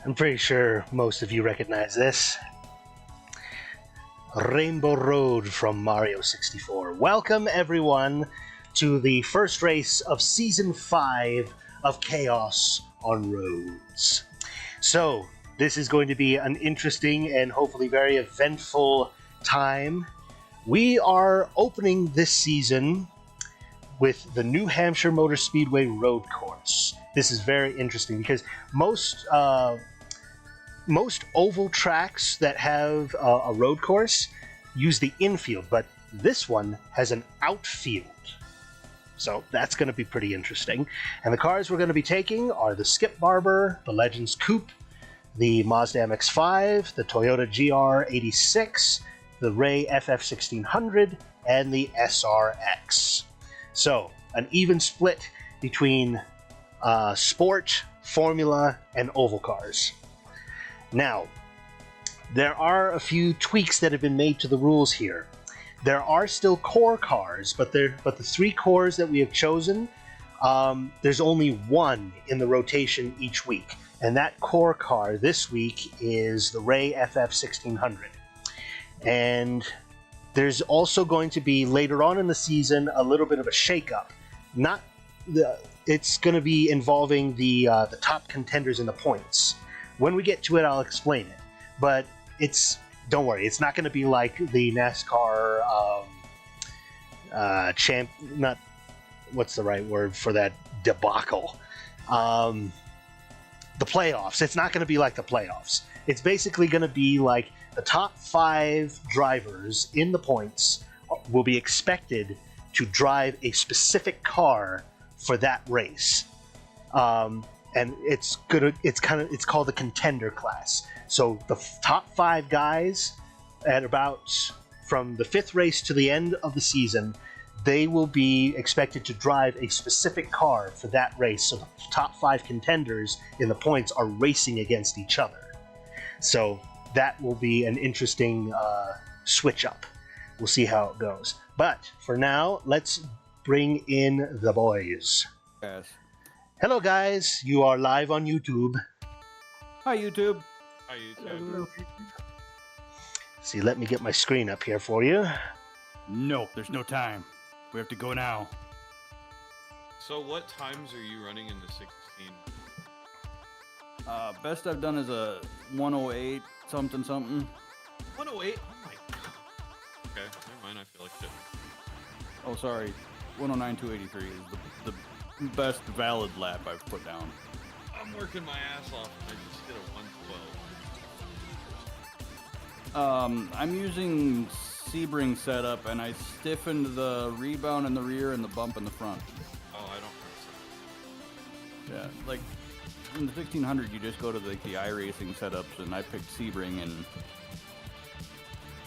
I'm pretty sure most of you recognize this. Rainbow Road from Mario 64. Welcome, everyone, to the first race of Season 5 of Chaos on Roads. So, this is going to be an interesting and hopefully very eventful time. We are opening this season with the New Hampshire Motor Speedway road course. This is very interesting because most oval tracks that have a road course use the infield, but this one has an outfield. So that's going to be pretty interesting. And the cars we're going to be taking are the Skip Barber, the Legends Coupe, the Mazda MX-5, the Toyota GR86, the Ray FF1600, and the SRX. So, an even split between sport, formula, and oval cars. Now, there are a few tweaks that have been made to the rules here. There are still core cars, but the three cores that we have chosen, there's only one in the rotation each week. And that core car this week is the Ray FF1600. And there's also going to be, later on in the season, a little bit of a shakeup. It's going to be involving the top contenders in the points. When we get to it, I'll explain it. But don't worry, it's not going to be like the NASCAR what's the right word for that debacle? The playoffs. It's not going to be like the playoffs. It's basically going to be like the top 5 drivers in the points will be expected to drive a specific car for that race. And it's called the contender class. So the top 5 guys at about from the 5th race to the end of the season, they will be expected to drive a specific car for that race. So the top 5 contenders in the points are racing against each other. So that will be an interesting switch up. We'll see how it goes. But for now, let's bring in the boys. Yes. Hello, guys. You are live on YouTube. Hi, YouTube. Hi, YouTube. See, let me get my screen up here for you. No, there's no time. We have to go now. So what times are you running in the 16? Best I've done is a 108 something. 108? Oh my god. Okay, never mind, I feel like shit. Oh, sorry. 109.283 is the best valid lap I've put down. I'm working my ass off and I just hit a 112. I'm using Sebring setup, and I stiffened the rebound in the rear and the bump in the front. Oh, I don't know. Yeah, like in the 1600, you just go to the iRacing setups, and I picked Sebring and.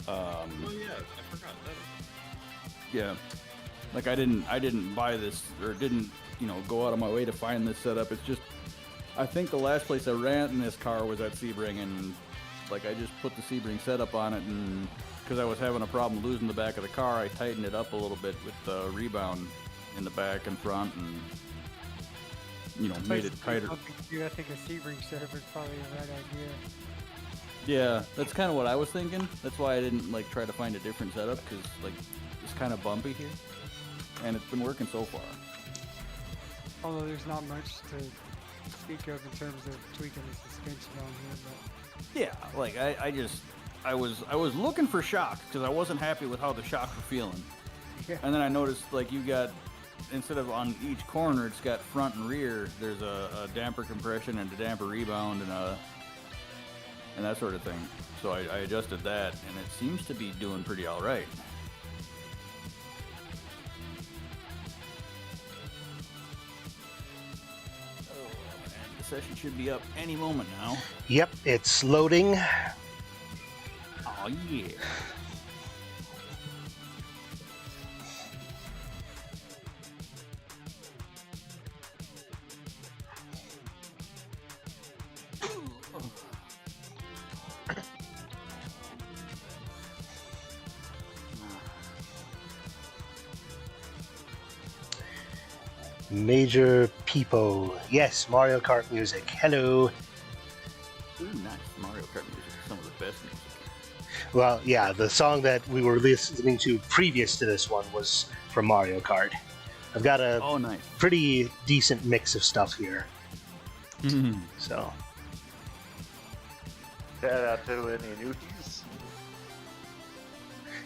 Oh yeah, I forgot that. Yeah, like I didn't buy this or didn't go out of my way to find this setup. It's just I think the last place I ran in this car was at Sebring, and like I just put the Sebring setup on it, and because I was having a problem losing the back of the car, I tightened it up a little bit with the rebound in the back and front, and made it tighter. I think a Sebring setup is probably the right idea. Yeah, that's kind of what I was thinking. That's why I didn't try to find a different setup, because it's kind of bumpy here, and it's been working so far. Although there's not much to speak of in terms of tweaking the suspension on here, but Yeah, I was looking for shocks because I wasn't happy with how the shocks were feeling. Yeah. And then I noticed you got, instead of on each corner, it's got front and rear. There's a damper compression and a damper rebound and that sort of thing. So I adjusted that, and it seems to be doing pretty all right. And the session should be up any moment now. Yep, it's loading. Oh yeah. Major people. Yes, Mario Kart music. Hello. Well, yeah, the song that we were listening to previous to this one was from Mario Kart. I've got a Oh, nice. pretty decent mix of stuff here. So, Shout out to any newbies.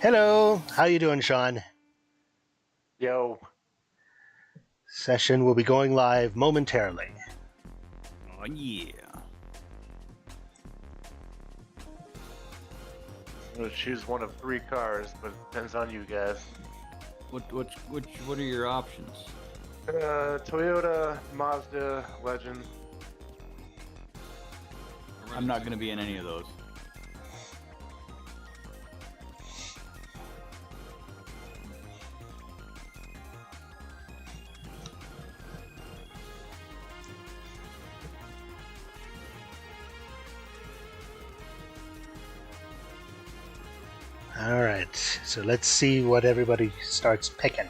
hello, how you doing, Sean? Yo, Session will be going live momentarily. Oh, yeah. I'm gonna choose one of 3 cars, but it depends on you guys. What are your options? Toyota, Mazda, Legend. I'm not going to be in any of those. All right, so let's see what everybody starts picking.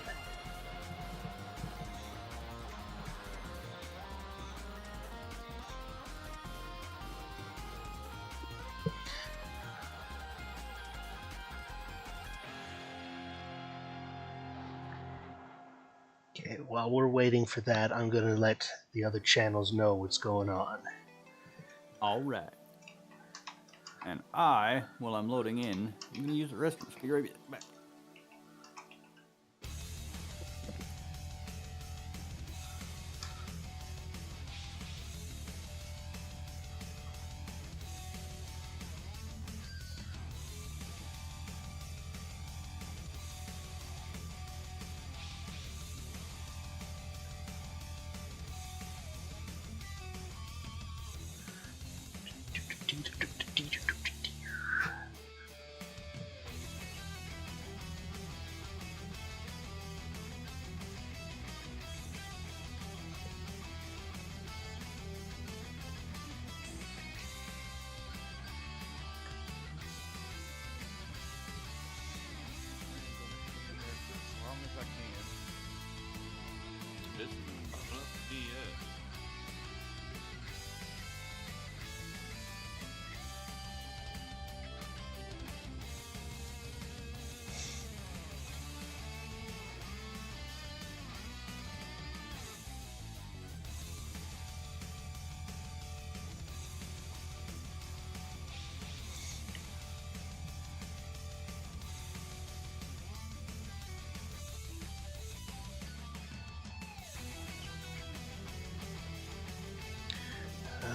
Okay, while we're waiting for that, I'm going to let the other channels know what's going on. All right. And while I'm loading in, I'm going to use the restroom. Be right back. As long as I can. This must be it.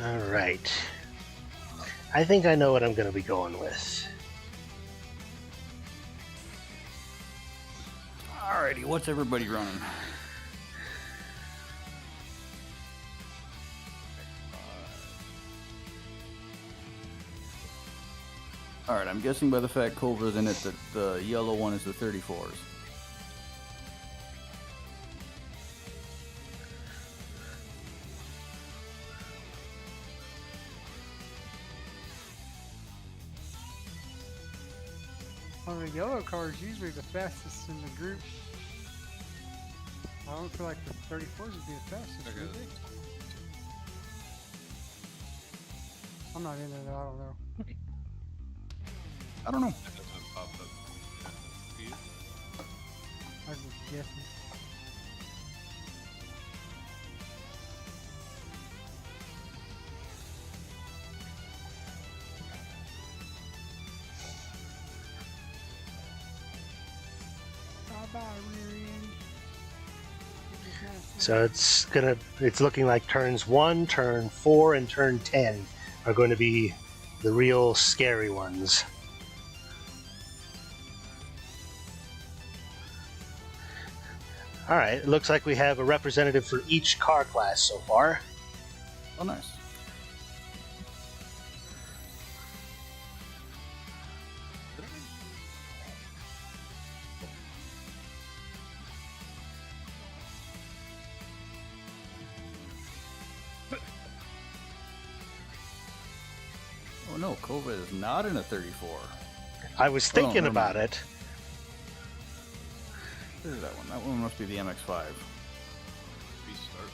All right. I think I know what I'm going to be going with. Alrighty, what's everybody running? Alright, I'm guessing by the fact Cobra's in it that the yellow one is the 34s. Well, the yellow car is usually the fastest in the group. I don't feel like the 34s would be the fastest, Okay. would they? I'm not in it, I don't know. I don't know. That doesn't pop up. For you? I was just guessing. Bye-bye, rear end. So it's looking like turns 1, turn 4, and turn 10 are going to be the real scary ones. All right, it looks like we have a representative for each car class so far. Oh, nice. Oh no, Cobra is not in a 34. I was thinking never about mind. it. Where's that one? That one must be the MX-5. Restart.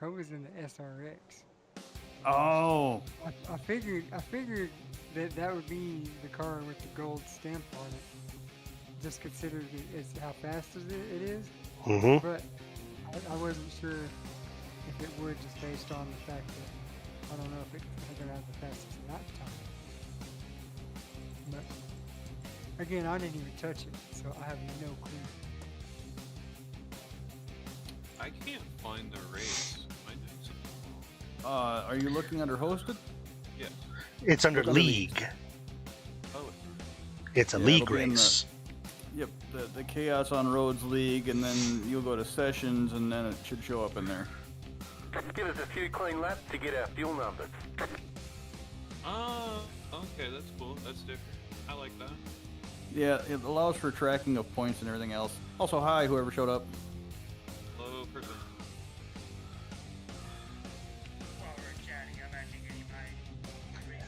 Kova's in the SRX. Oh, I figured that would be the car with the gold stamp on it. Just considered it as how fast it is, Mm-hmm. but I wasn't sure if it would, just based on the fact that I don't know if it's gonna have the fastest lap time. But again, I didn't even touch it, so I have no clue. I can't find the race. Am I doing something wrong? are you looking under hosted? Yes. It's under Look under league. Oh, It's a Yeah, league it'll be in the- race. Yep, the Chaos on Roads League, and then you'll go to Sessions, and then it should show up in there. Give us a few clean laps to get our fuel numbers. okay, that's cool. That's different. I like that. Yeah, it allows for tracking of points and everything else. Also, hi, whoever showed up. Hello, person.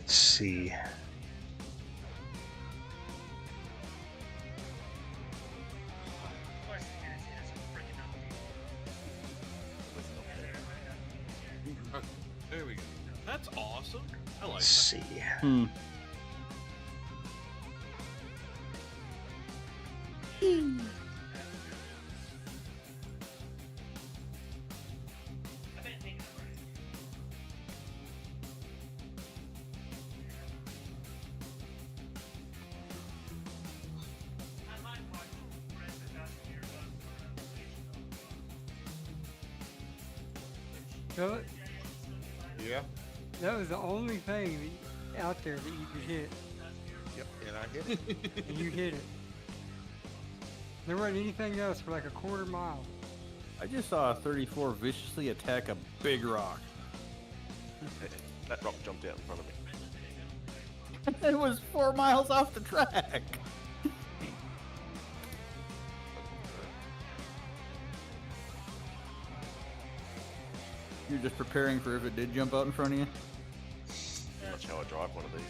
Let's see. There we go. That's awesome. I like Let's that. see. So Yeah. that was the only thing out there that you could hit, Yep. And I hit it. and you hit it. There wasn't anything else for like a quarter mile. I just saw a 34 viciously attack a big rock. That rock jumped out in front of me. It was 4 miles off the track. You're just preparing for if it did jump out in front of you? Pretty much how I drive one of these.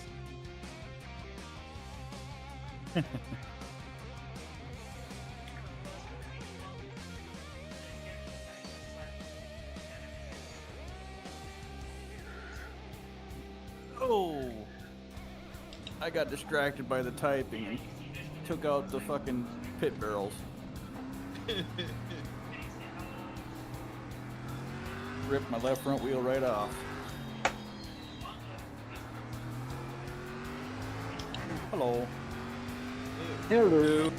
Oh! I got distracted by the typing and took out the fucking pit barrels. Ripped my left front wheel right off. Hello. Hello.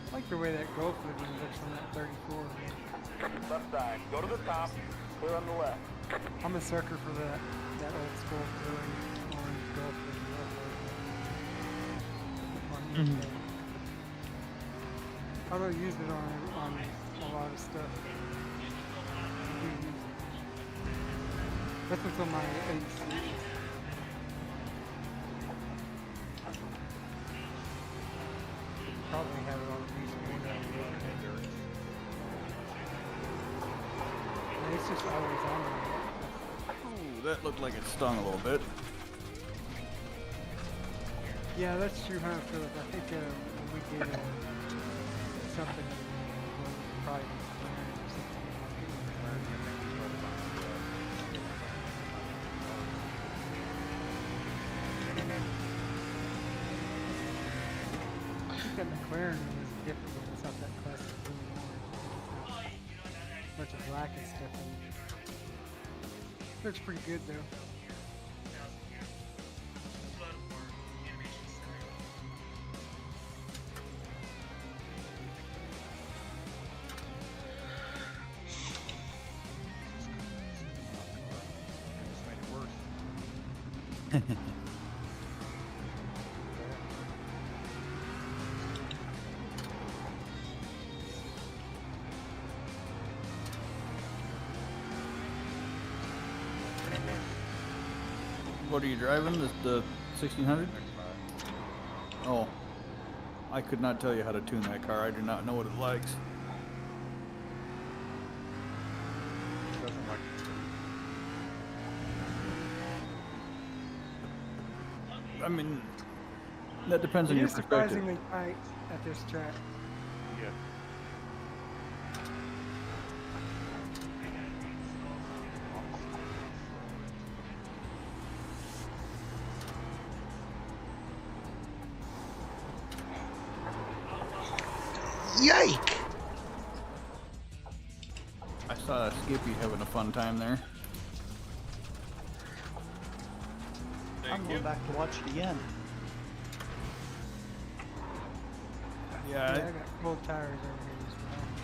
I like the way that Gulf living looks on that 34. Left side. Go to the top. Clear on the left. I'm a sucker for that old school blue orange Gulf living. I don't use it on a lot of stuff. I do use it. That's what's on my AC. Probably have it on a piece of wood. And it's just always on there. Ooh, that looked like it stung a little bit. Yeah, that's true, huh, Philip? I think we did something probably or something. I think that McLaren was different when it's not that classic blue and orange. It's a bunch of black and stuff in it. Looks pretty good though. What are you driving? The 1600? Oh. I could not tell you how to tune that car. I do not know what it likes. Doesn't like I mean, that depends It on your is perspective. surprisingly tight at this track. Yeah. Yike! I saw Skippy having a fun time there. Thank I'm you. going back to watch it again. Yeah, Yeah, I got full tires over here as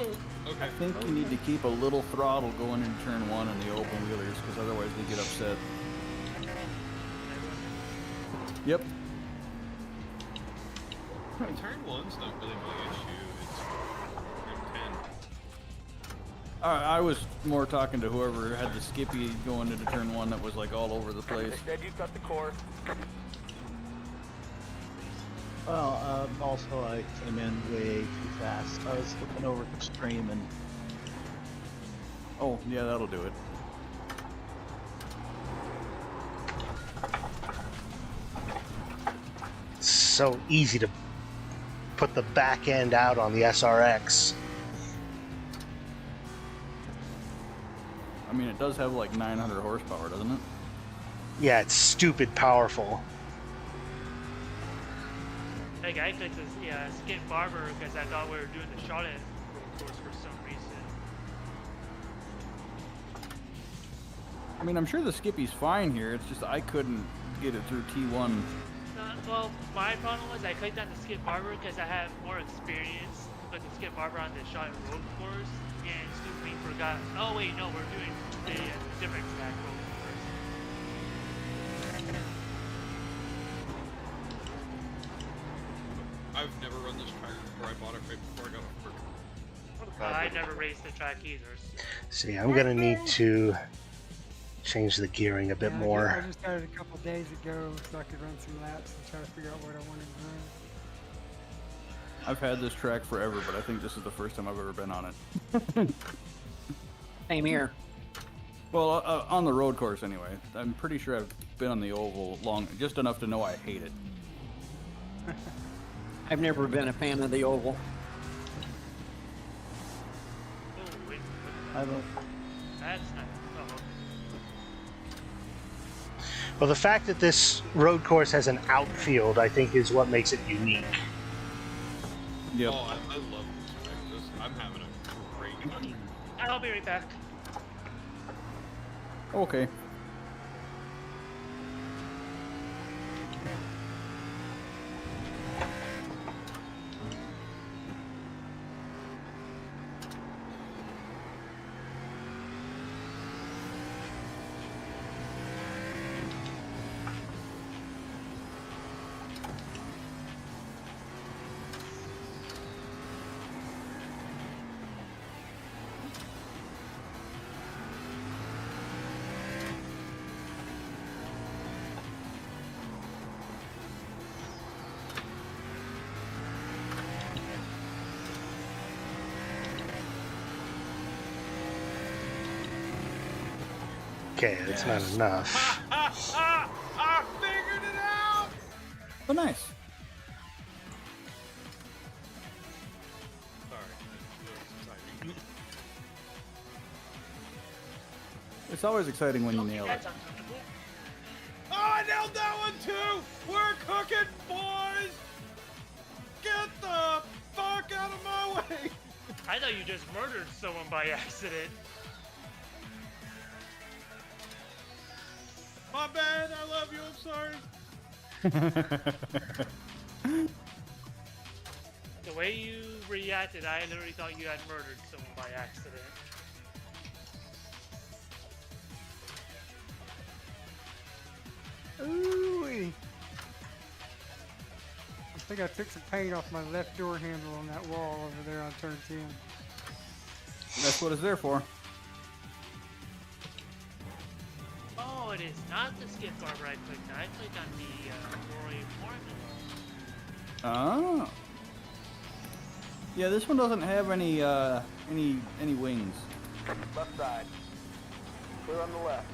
well. Oh, okay. I think you need to keep a little throttle going into turn 1 in the open wheelers, because otherwise they get upset. Yep. Turn 1's not really my issue. It's turn 10. I was more talking to whoever had the Skippy going into turn 1 that was like all over the place. They said you cut the course. Well, also I came in way too fast. I was looking over the stream and Oh, yeah, that'll do it. It's so easy to put the back end out on the SRX. I mean, it does have like 900 horsepower, doesn't it? Yeah, it's stupid powerful. Hey, I clicked this Skip Barber because I thought we were doing the Charlotte road course for some reason. I mean, I'm sure the Skippy's fine here. It's just I couldn't get it through T1. Well, my problem was I clicked on the Skip Barber because I have more experience with the Skip Barber on the Charlotte road course, and stupidly forgot. Oh wait, no, we're doing the different track road course. I've never run this track before. I bought it right before I got off work. I never raced the track either. See, I'm gonna need to change the gearing a bit Yeah, more. I just started a couple days ago so I could run some laps and try to figure out what I wanted to run. I've had this track forever, but I think this is the first time I've ever been on it. same here. Well, on the road course anyway. I'm pretty sure I've been on the oval just enough to know I hate it. I've never been a fan of the oval. Oh wait, I don't. that's not. Oh, Well, the fact that this road course has an outfield, I think, is what makes it unique. Yep. Oh, I love this track. I'm having a great time. I'll be right back. Okay. Okay, that's not enough. I figured it out! Oh, nice. Sorry. That's exciting. It's always exciting when you nail it. That's uncomfortable. Oh, I nailed that one too! We're cooking, boys! Get the fuck out of my way! I thought you just murdered someone by accident. My bad, I love you, I'm sorry. The way you reacted, I literally thought you had murdered someone by accident. Ooh-wee. I think I took some paint off my left door handle on that wall over there on turn 10. That's what it's there for. Oh, it is not the Skip Barber I clicked on. I clicked on the Roy Formula. Oh. Yeah, this one doesn't have any wings. Left side. Clear on the left.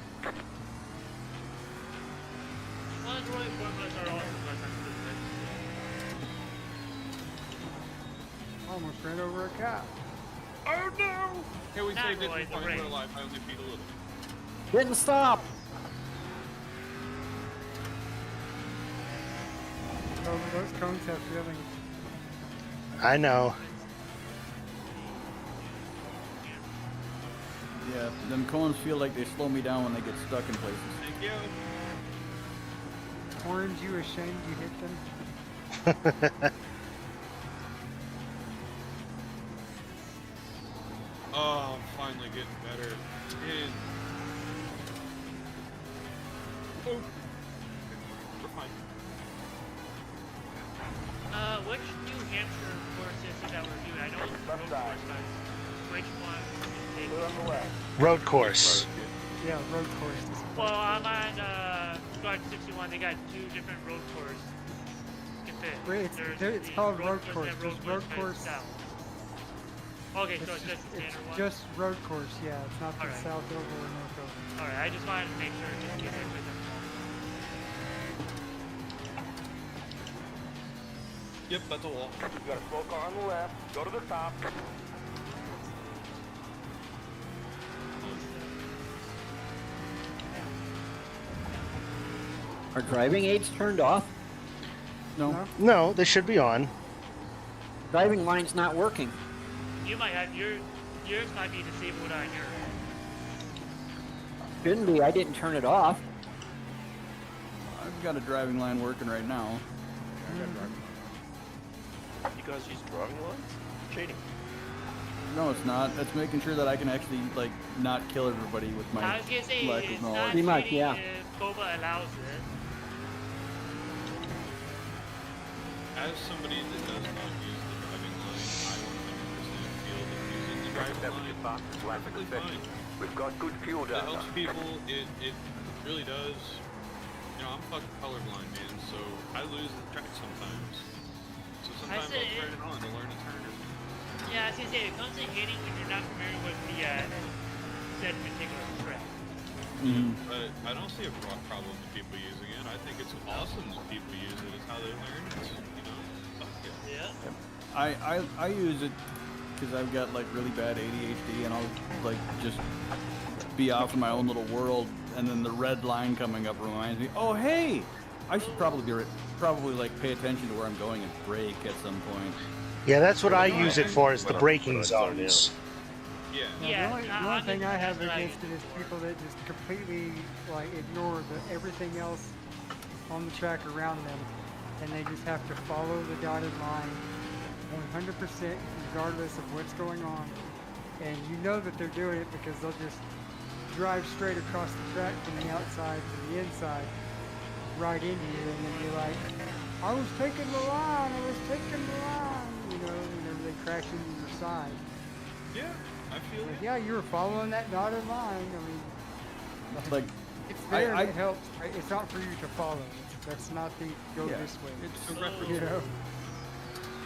Well, the Roy Formulas are also less expensive. Almost ran over a cop. Oh no! Can we Not saved it Roy, from the fine, rain. we're alive. I only beat a little. Didn't stop. Oh, those cones have feelings. I know. Yeah, them cones feel like they slow me down when they get stuck in places. Thank you. Orange, you ashamed you hit them? Oh, I'm finally getting better. And... Oh. We're fine. Which New Hampshire course is it that we're doing? I know it's road course, but which one? Clear on the left. Road course. Yeah, road course. Well, I'm on Garden 61. They got 2 different road courses. You can fit. Wait, it's the called road and course. then There's road by course. south. Okay, so it's just the It's standard one? just road course, yeah. It's not the Alright. south over or north over. Alright, I just wanted to make sure just in case I put them Yep, that's a wall. You got a slow car on the left. Go to the top. Are driving aids turned off? No. No, they should be on. Driving line's not working. You might have yours might be disabled on your end. Shouldn't be. I didn't turn it off. I've got a driving line working right now. You guys use driving lines? Cheating. No, it's not. That's making sure that I can actually, like, not kill everybody with I my was gonna say lack it's of not knowledge. Pretty much, cheating yeah. if Boba allows it. As somebody that does not use the driving line, I 100% feel that using the driving line is perfectly fine. We've got good fuel It down helps people. It really does. You know, I'm fucking colorblind, man, so I lose the track sometimes. So sometimes say I'll turn it on to learn a turn. Yeah, I was gonna say it comes in handy when you're not familiar with the said particular track. But I don't see a problem with people using it. I think it's awesome that people use it. It's how they learn. It's, you know, fuck yeah. Yeah. I use it because I've got like really bad ADHD, and I'll like just be off in my own little world, and then the red line coming up reminds me, oh hey, I should probably like pay attention to where I'm going and brake at some point. Yeah, that's what I use it for, is the braking zones. Yeah. Yeah, The only thing I have against it is people that just completely like ignore everything else on the track around them, and they just have to follow the dotted line 100% regardless of what's going on. And you know that they're doing it because they'll just drive straight across the track from the outside to the inside, right into you, and then be like, I was taking the line, you know, whenever they crash into your side. Yeah, I feel Like, it. yeah, you were following that dotted line. I mean, Like, it's there I- and it helps. Right? It's not for you to follow. That's not the go Yeah, this way. It's a reference. You know,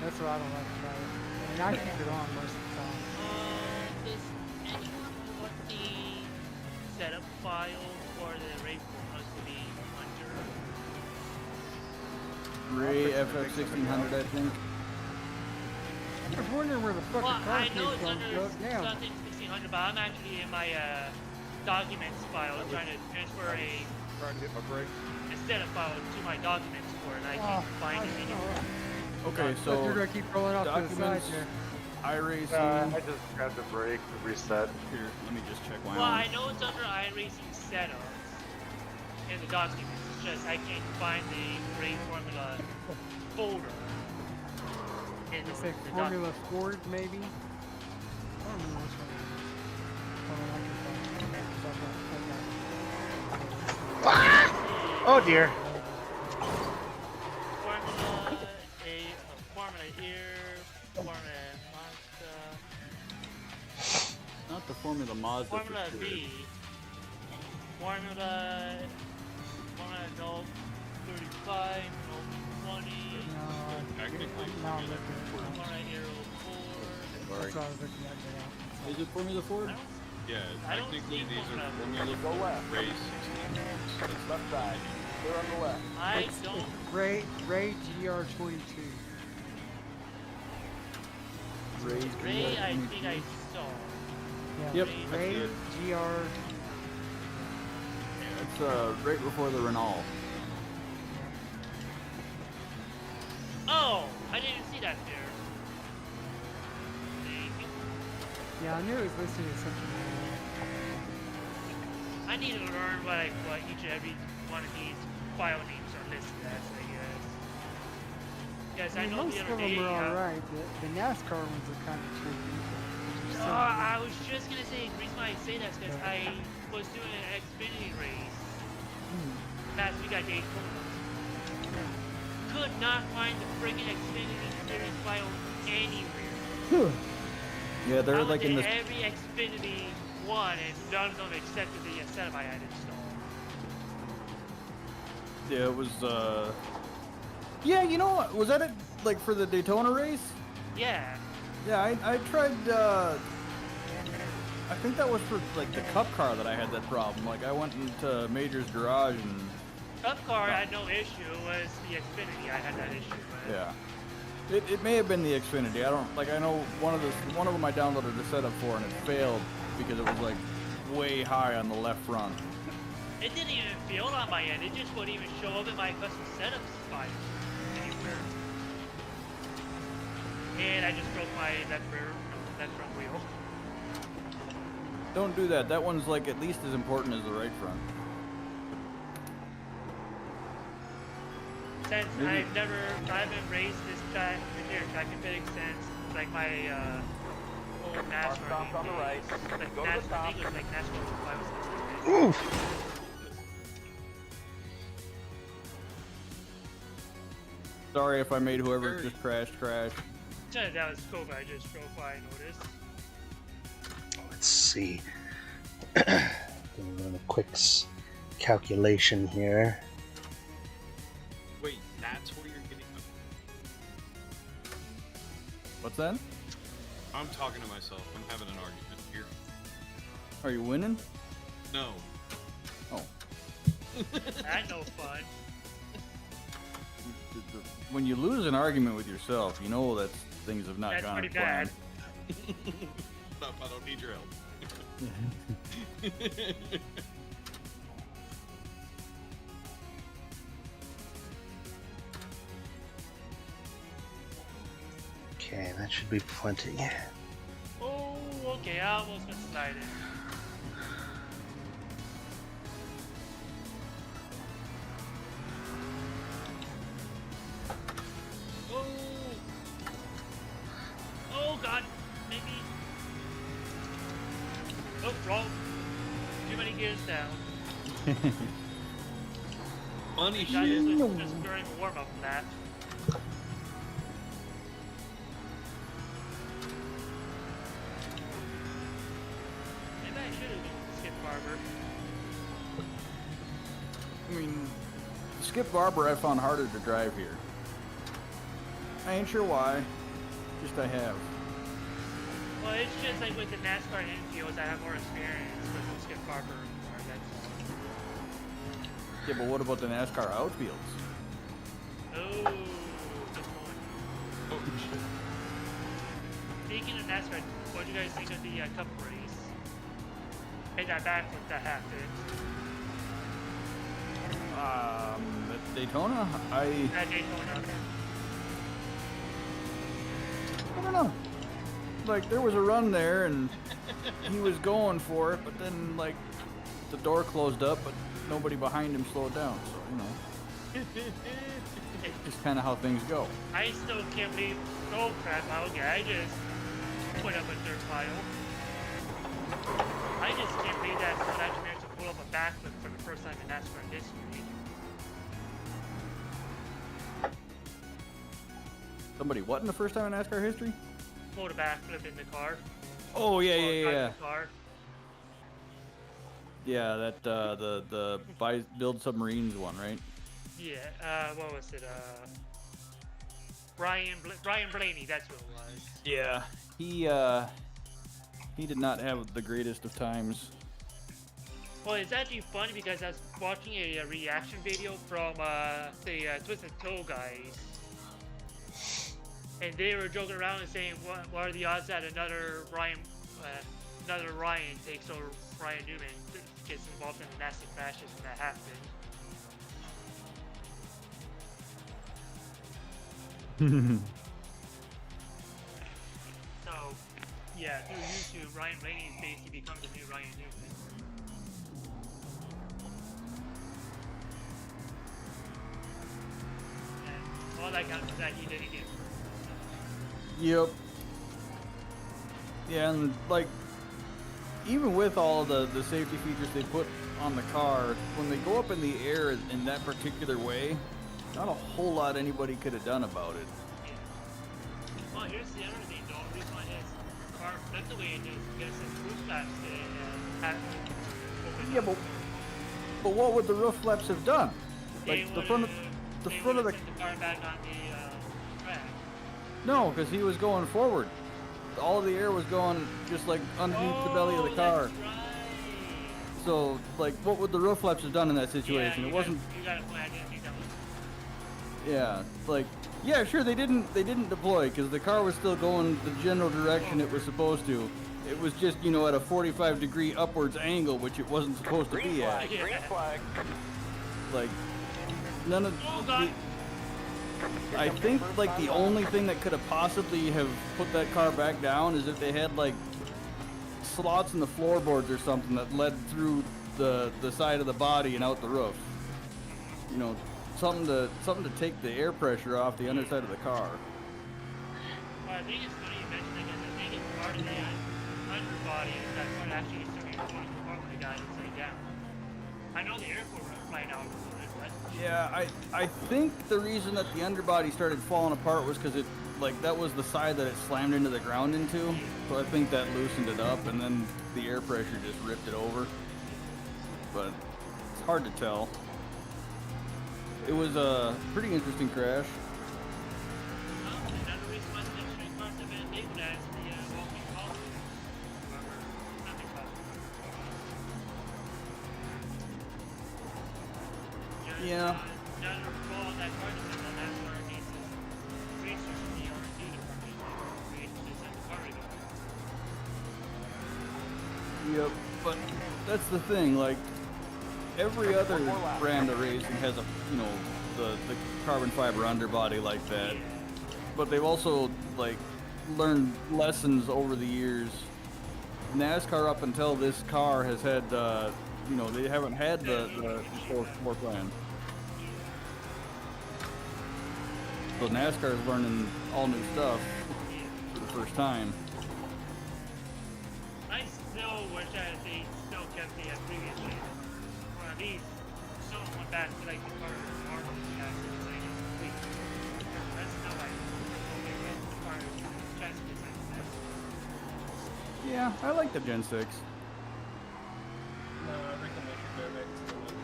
that's what I don't like about it. I mean, I keep it on most of the time. Does anyone know what the setup file for the race formulas to be under? Ray FF1600, I think. I was wondering where the fuck Well, the car I came know it's from. under Damn. something 1600, but I'm actually in my documents file trying to transfer a Trying to hit my brake. setup file to my documents for it, and I can't find it anywhere. Okay, So you're so gonna keep rolling off to the side documents, there. iRacing. I just grabbed the brake, reset. Here, let me just check my Well, I own. know it's under iRacing setups in the documents. It's just I can't find the rate formula folder in It's the like Formula Ford, maybe. I don't remember which one. Hold on, I can find it. Oh dear. Formula Formula Ear, Formula Mazda, Not the Formula Mazda Formula for sure. V, Formula Note 35, Note 20, No, Technically, no, I'm looking at it. Formula Aero 4. That's what I was looking at now. Is it Formula Ford? Yeah, I don't technically see these are Formula. Formula Go left. Race 16. Left side. Clear on the left. I It's don't. Ray GR22. Ray, I think I saw. Yeah, Yep. Ray GR. It's right before the Renault. Oh, I didn't see that there. Thank you. Yeah, I knew it was listed as something. I need to learn what each and every one of these file names are listed as, I guess. Yes, I know most the of other them day. are alright. The NASCAR ones are kind of tricky. I was just gonna say, the reason why I say that is because I was doing an Xfinity race last week at Daytona. Could not find the friggin' Xfinity series file anywhere. Yeah, they're I like went in to the. every Xfinity one, and none of them accepted the setup I had installed. Yeah, it was. Yeah, you know what? Was that it? Like for the Daytona race? Yeah. Yeah, I tried. I think that was for like the Cup car that I had that problem. Like I went into Major's garage and. Cup car, I had no issue. It was the Xfinity I had that issue with. Yeah. It may have been the Xfinity. I don't like. I know one of them I downloaded the setup for and it failed because it was like way high on the left front. It didn't even fail on my end. It just wouldn't even show up in my custom setups file anywhere. And I just broke my left front wheel. Don't do that. That one's like at least as important as the right front. Since I haven't raced this track and fittings since like my old NASCAR on the right. like Go to the NASCAR, I top. think it was like NASCAR 05 or something. Oof. Sorry if I made whoever just crashed crash. That was cool, but I just drove by and noticed. Let's see. Doing a quick calculation here. Wait, that's where you're getting. What's that? I'm talking to myself. I'm having an argument here. Are you winning? No. Oh. That's no fun. When you lose an argument with yourself, you know that things have not That's gone pretty as planned. No, I don't need your help. Okay, that should be plenty. Oh, okay, I almost got excited. Oh god, maybe. Oh, wrong. Too many gears down. Funny Guys, shit. just during warm up lap. Maybe I should have gone Skip Barber. I mean, Skip Barber I found harder to drive here. I ain't sure why. Just I have. Well, it's just like with the NASCAR infields, I have more experience with the Skip Barber car. Yeah, but what about the NASCAR outfields? Oh, good point. Oh, shit. Speaking of NASCAR, what do you guys think of the Cup race? And that backflip that happened. At Daytona, At Daytona. I don't know. Like, there was a run there, and he was going for it, but then, like, the door closed up, but nobody behind him slowed down, so, you know. Just kind of how things go. I still can't believe. Oh crap! Okay, I just put up a third pile. I just can't believe that someone actually managed to pull up a backflip for the first time in NASCAR history. Somebody what in the first time in NASCAR history? Pulled a backflip in the car. Oh, yeah, Or yeah, drive yeah. the car. Yeah, that, the build submarines one, right? Yeah. What was it? Brian Blaney. That's what it was. Yeah. He did not have the greatest of times. Well, it's actually funny because I was watching a reaction video from the Twisted Toe guys, and they were joking around and saying, "What are the odds that another Ryan takes over Ryan Newman, gets involved in a nasty crashes when that happened?" So, yeah, through YouTube, Ryan Blaney basically becomes a new Ryan Newman. all that counts is that he didn't get. Yep. Yeah, and like, even with all the safety features they put on the car, when they go up in the air in that particular way, not a whole lot anybody could have done about it. Yeah. Well, here's the other thing, though. The reason why his car flipped the way it is because his roof flaps had opened Yeah, up. but what would the roof flaps have done? They Like the front of the they front of the sent the car back on the track. no, because he was going forward. All of the air was going just like underneath the belly of the car. That's right. So, like, what would the roof flaps have done in that situation? Yeah, It wasn't. You got a point. I didn't think that was. Yeah, like, yeah, sure, they didn't deploy because the car was still going the general direction it was supposed to. It was just, you know, at a 45-degree upwards angle, which it wasn't supposed to be at. Yeah. Green flag. Like, none of Oh, God. I think, like, the only thing that could have possibly have put that car back down is if they had, like, slots in the floorboards or something that led through the side of the body and out the roof. You know, something to take the air pressure off the underside of the car. Well, I think it's funny you mentioned that because I think it's part of the underbody that part actually started falling apart when the guy was laid down. I know the airport was flying out a little bit, but Yeah, I think the reason that the underbody started falling apart was because it, like, that was the side that it slammed into the ground into. So I think that loosened it up, and then the air pressure just ripped it over. But it's hard to tell. It was a pretty interesting crash. another reason why the next street cars have been labeled as the walking column. Nothing possible. Yeah. Another role that car depends on that's where it needs to research the R&D department to send the car to go. Yep. But that's the thing, like, every other brand of racing has a, you know, the carbon fiber underbody like that. But they've also, like, learned lessons over the years. NASCAR up until this car has had, you know, they haven't had the floor plan. So NASCAR is learning all new stuff for the first time. I still wish that they still kept the previous shape. Or at least someone went back to like the car Marvel chassis design is complete. That's still like okay, get the car chassis design back. Yeah, I like the Gen 6. No, I reckon they should go back to the one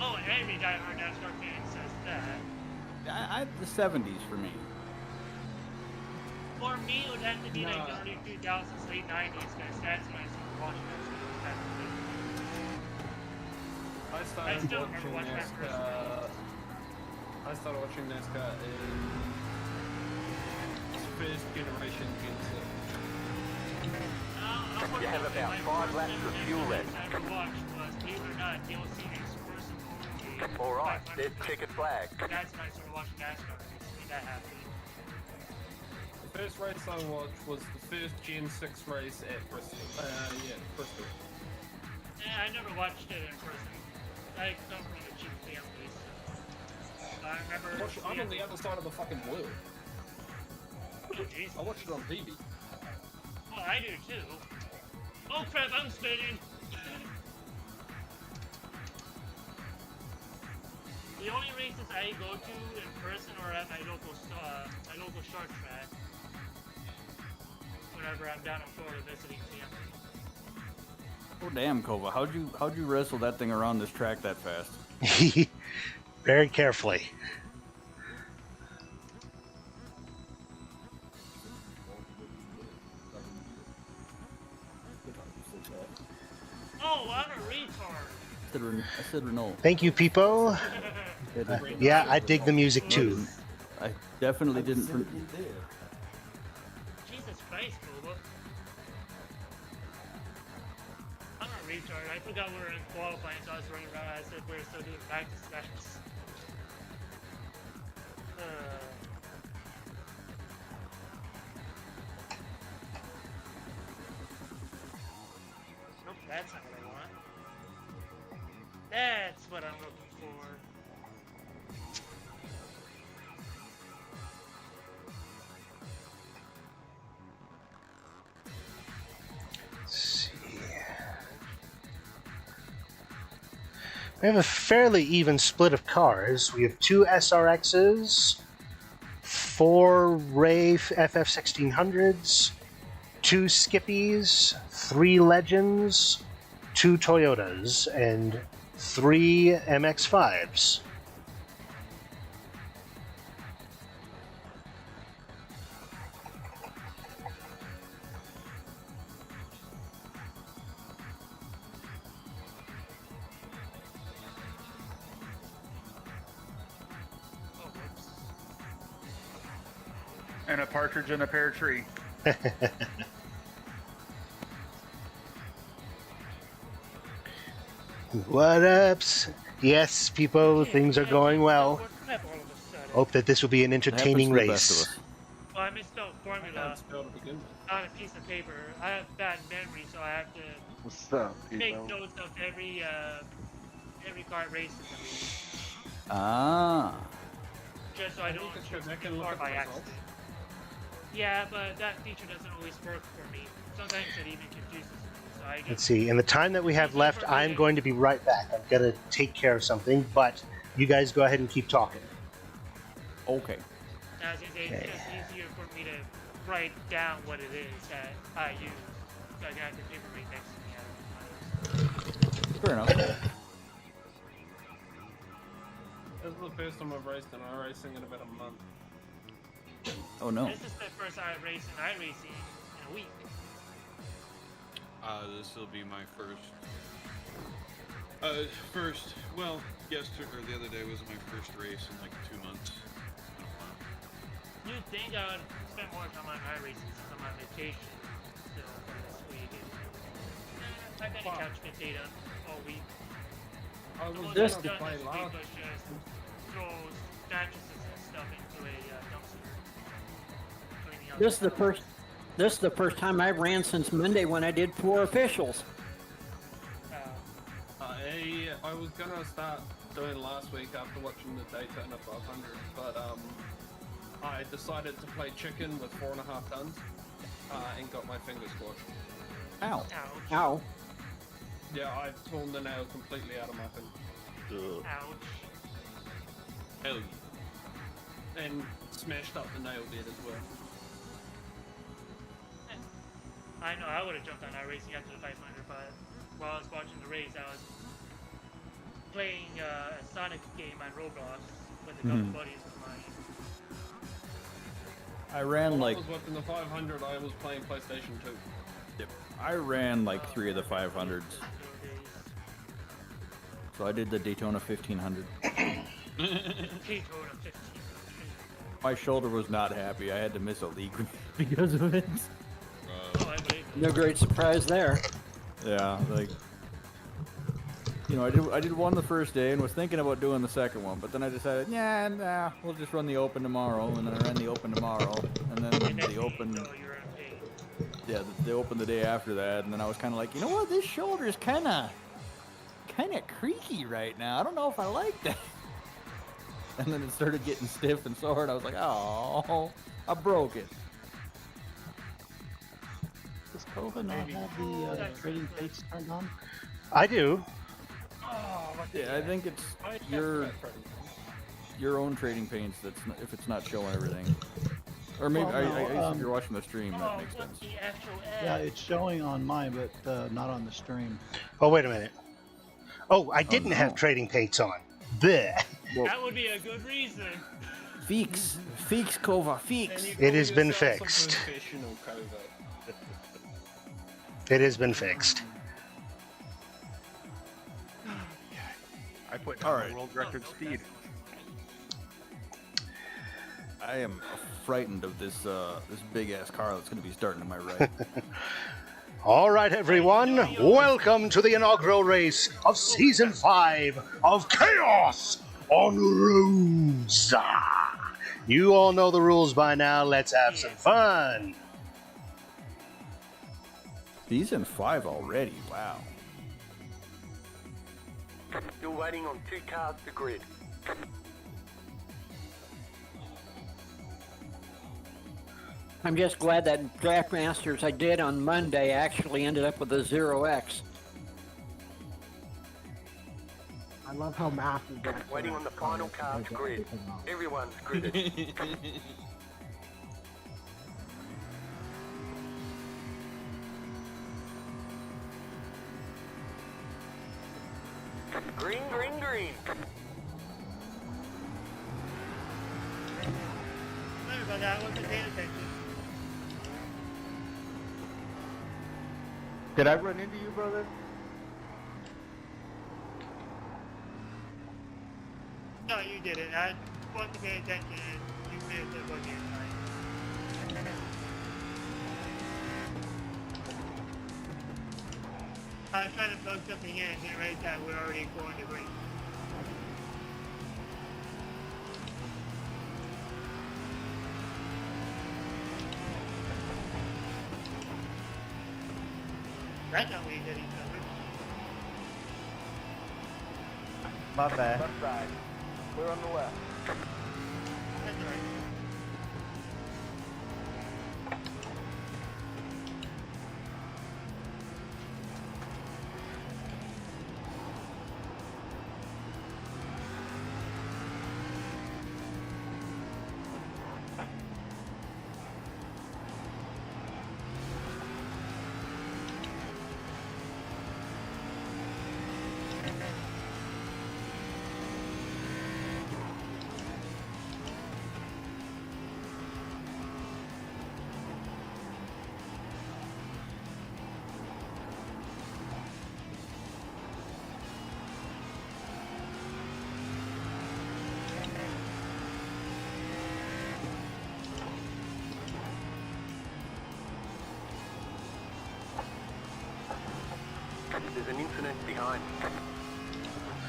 Oh, every diehard NASCAR fan says that. The 70s for me. For me, it would have to be like No. the early 2000s, late 90s, because that's when I started watching NASCAR. I I started still remember watching watching that NASCAR. I started watching NASCAR in its first generation Gen 6. You have about 5 laps of fuel left. I ever watched was, believe it or not, DLC next person. Alright, there's checkered flag. That's when I started watching NASCAR. See that happen. The first race I watched was the first Gen 6 race at Bristol. Bristol. Yeah, I never watched it in person. I come from a cheap family, so I remember. I'm on the other side of the fucking world. Oh, jeez. I watched it on TV. Well, I do too. Oh crap! I'm spinning. The only races I go to in person or at my local short track whenever I'm down in Florida visiting family. Oh damn, Kova, how'd you wrestle that thing around this track that fast? Very carefully. Oh, I'm a retard. I said Renault. Thank you, people. Yeah, I dig the music too. I definitely didn't. Jesus Christ, Boba. I'm a retard. I forgot we were in qualifying, so I was running around. I said we were still doing practice laps. Nope, that's not what I want. That's what I'm looking for. We have a fairly even split of cars. We have 2 SRXs, 4 Ray FF1600s, 2 Skippies, 3 Legends, 2 Toyotas, and 3 MX-5s. And a partridge in a pear tree. What ups? Yes, people, things are going well. Hope that this will be an entertaining Happens to the best of race. us. Well, I misspelled formula on a piece of paper. I have bad memory, so I have to What's up, make people? notes of every car races. Ah. Just so I don't choose a car by accident. Yeah, but that feature doesn't always work for me. Sometimes it even confuses me. So I Let's just see, in the time that we have left, I'm going to be right back. I've got to take care of something, but you guys go ahead and keep talking. Okay. as I say, it's just easier for me to write down what it is that I use. So I can have the paper right next to me. Fair enough. This is the first time I've raced in iRacing in about a month. Oh no. This is the first I raced in iRacing in a week. This will be my first. Well, yesterday or the other day was my first race in like 2 months. You'd think I would spend more time on iRacing since I'm on vacation still for this week. I've been a couch potato all week. I The was most just I've done this week last. was just throw mattresses and stuff into a dumpster. Cleaning out This is the stuff. first. This is the first time I ran since Monday when I did 4 officials. I was gonna start doing last week after watching the Daytona 500, but I decided to play chicken with 4.5 tons and got my finger squashed. Ow. Ouch. Ow. Yeah, I've torn the nail completely out of my finger. Ouch. Hell And smashed up the nail bed as well. I know I would have jumped on iRacing after the 500, but while I was watching the race, I was playing a Sonic game on Roblox with a couple buddies of mine. I ran While like I was watching the 500, I was playing PlayStation 2. I ran like 3 of the 500s. So I did the Daytona 1500. Daytona 15. My shoulder was not happy. I had to miss a league because of it. Oh, I believe it. No great surprise there. Yeah, like I did one the first day and was thinking about doing the second one, but then I decided, nah, we'll just run the Open tomorrow, and then I ran the Open tomorrow, and then the Open, the Open the day after that, and then I was kind of like, you know what, this shoulder is kind of creaky right now. I don't know if I like that. And then it started getting stiff and sore, and I was like, oh, I broke it. Does Kova not have the trading plates turned on? I do. Yeah, I think it's your own trading paints that's not, if it's not showing everything. Or maybe Well, I no, if you're watching the stream, that makes sense. Yeah, it's showing on mine, but not on the stream. Oh, wait a minute. Oh, I didn't no. have trading paints on. Bleh. That would be a good reason. Feeks, Kova, Feeks. It has been fixed. Professional Kova. It has been fixed. I put down the world record speed. I am frightened of this this big ass car that's going to be starting to my right. All right, everyone. Welcome to the inaugural race of Season 5 of Chaos on Roads. You all know the rules by now. Let's have some fun. Season 5 already. Wow. Still waiting on 2 cars to grid. I'm just glad that Draft Masters I did on Monday actually ended up with a 0x. I love how massive that Waiting on the final car to grid. Everyone's gridded. Green, green, green. Sorry about that. I wasn't paying attention. Did I run into you, brother? No, you didn't. I wasn't paying attention and you may have said what you I was trying to plug something in and then right that we're already going to break. That's how we did each other. My bad. Left side. Clear on the left. That's all right. There's an incident behind.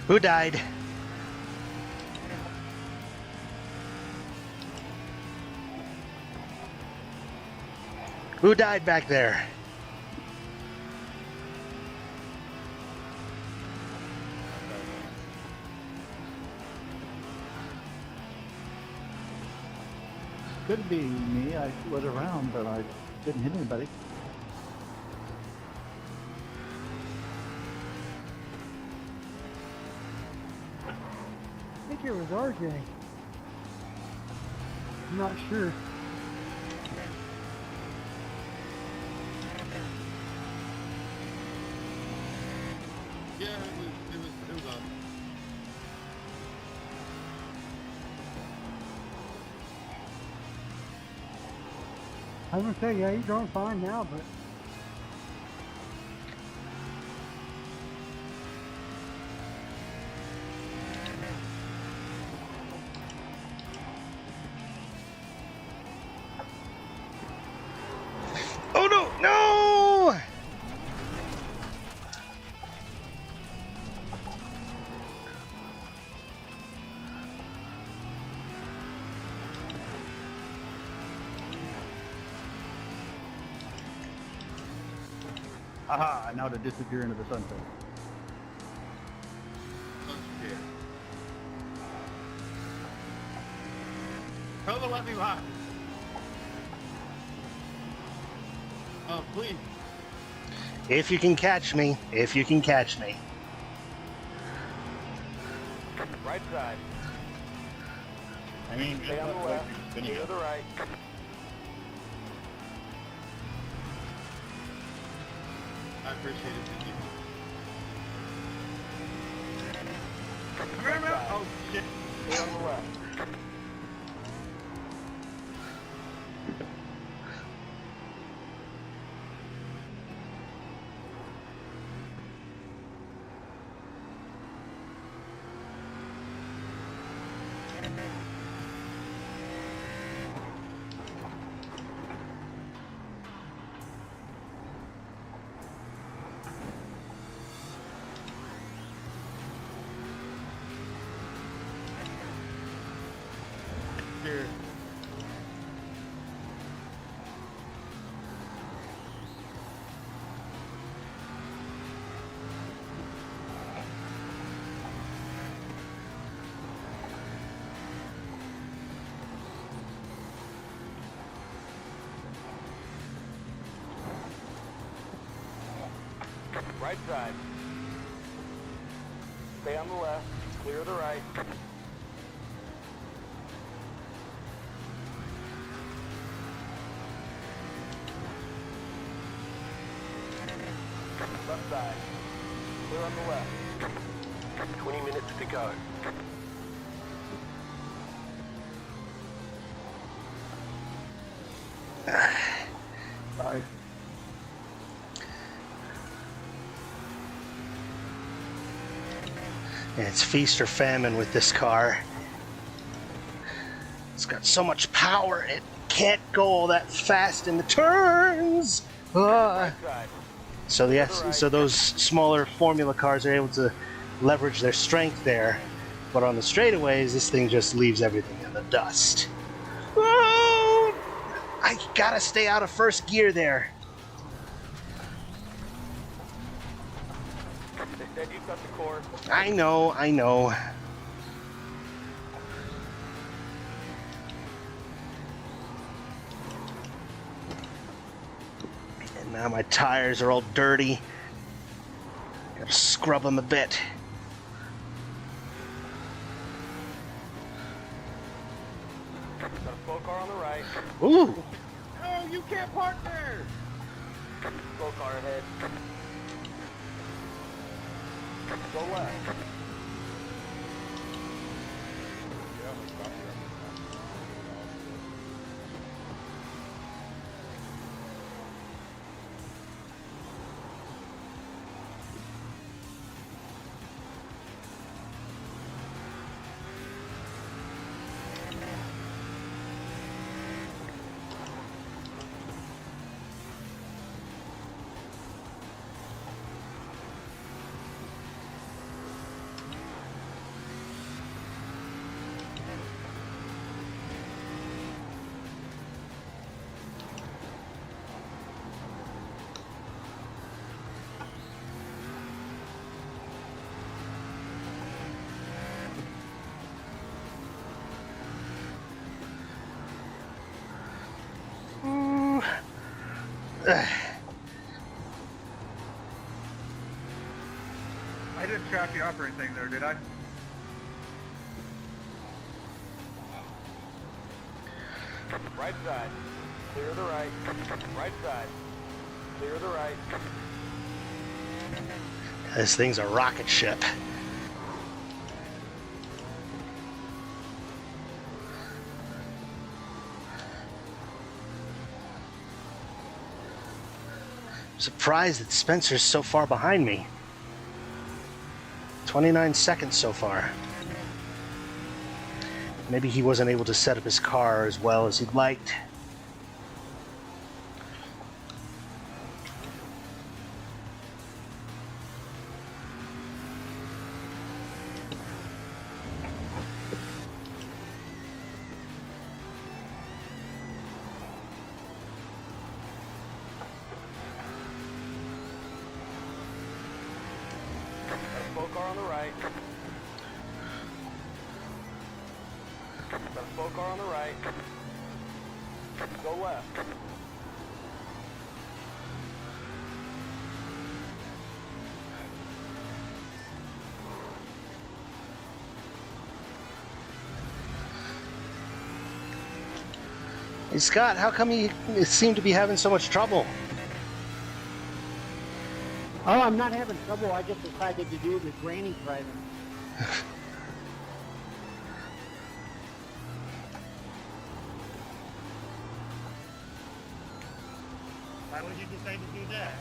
Who died? Who died back there? Could be me. I was around, but I didn't hit anybody. I think it was RJ. I'm not sure. Yeah, it was on. I was gonna say, yeah, he's doing fine now, but Oh no, no! Aha, now to disappear into the sunset. Okay. Tell them to let me rock. Oh, please. If you can catch me, if you can catch me. Right side. I mean, Stay on the left. Stay to the right. I appreciate it. Thank you. Right side. Oh, shit. Stay on the left. Here. Right side. Stay on the left. Clear the right. Left side. Clear on the left. 20 minutes to go. Bye. And it's feast or famine with this car. It's got so much power, it can't go all that fast in the turns. Ah. So so those smaller formula cars are able to leverage their strength there, but on the straightaways, this thing just leaves everything in the dust. Oh! I gotta stay out of first gear there. They said you cut the course. I know. And now my tires are all dirty. Gotta scrub them a bit. Got a slow car on the right. Ooh! Oh, you can't park there! Slow car ahead. Go left. I didn't trap you up or anything there, did I? Right side. Clear the right. Right side. Clear the right. This thing's a rocket ship. I'm surprised that Spencer's so far behind me. 29 seconds so far. Maybe he wasn't able to set up his car as well as he'd liked. Slow car on the right. Got a slow car on the right. Go left. Hey Scott, how come you seem to be having so much trouble? Oh, I'm not having trouble. I just decided to do the granny driving. Why would you decide to do that?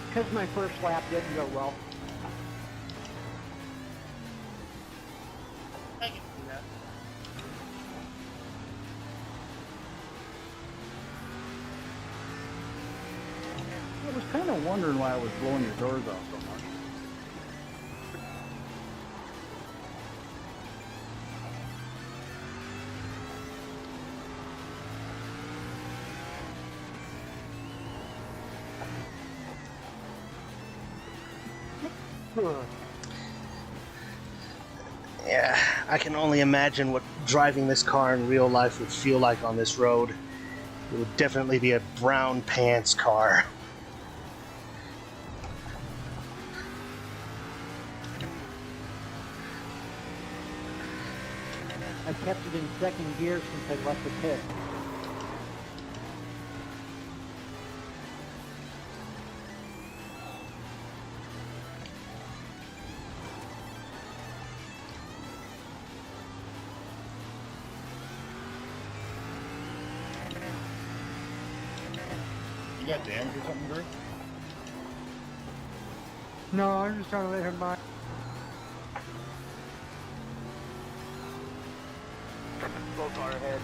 Because my first lap didn't go well. I can do that. I was kind of wondering why I was blowing your doors off so much. Yeah, I can only imagine what driving this car in real life would feel like on this road. It would definitely be a brown pants car. I kept it in second gear since I left the pit. You got damage or something, Drew? No, I'm just trying to let him by. Slow car ahead.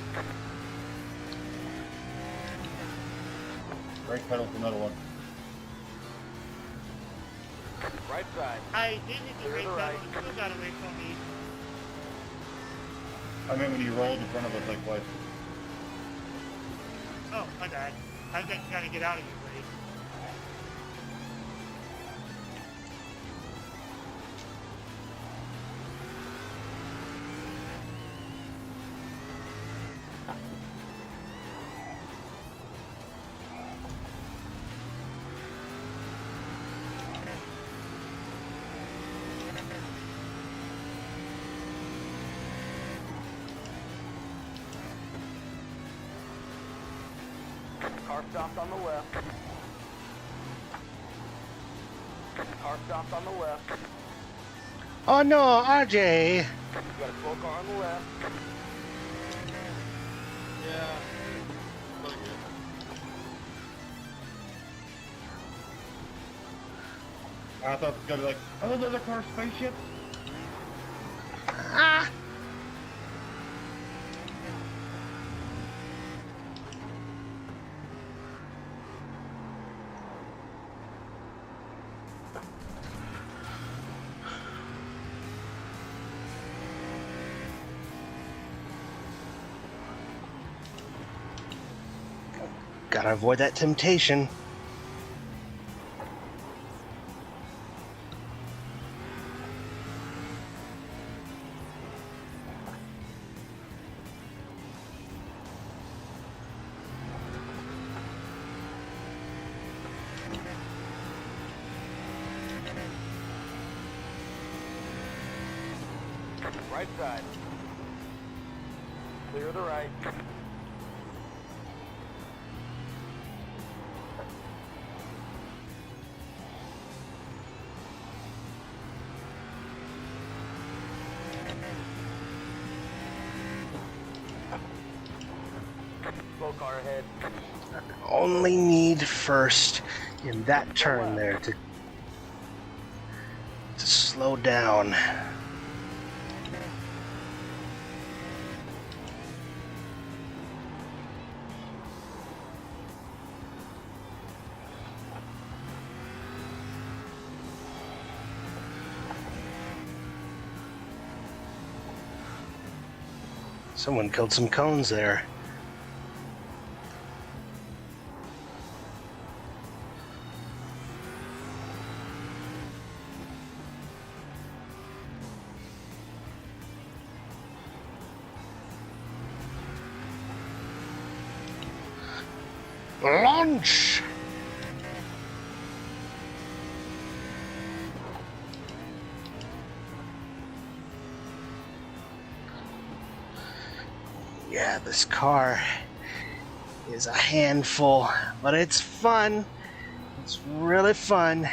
Brake pedal for another one. Right side. I did hit the Clear brake the pedal, right. it still got away from me. I mean, when you rolled in front of us like twice. Oh, my bad. I was trying to get out of your way. Car stopped on the left. Car stopped on the left. Oh no, RJ! You got a slow car on the left. Yeah. Really good. I thought it was gonna be like, oh, there's a car spaceship. Ah! Gotta avoid that temptation. Right side. Clear the right. Slow car ahead. Only need first in that turn there to slow down. Someone killed some cones there. Launch! Yeah, this car is a handful, but it's fun. It's really fun.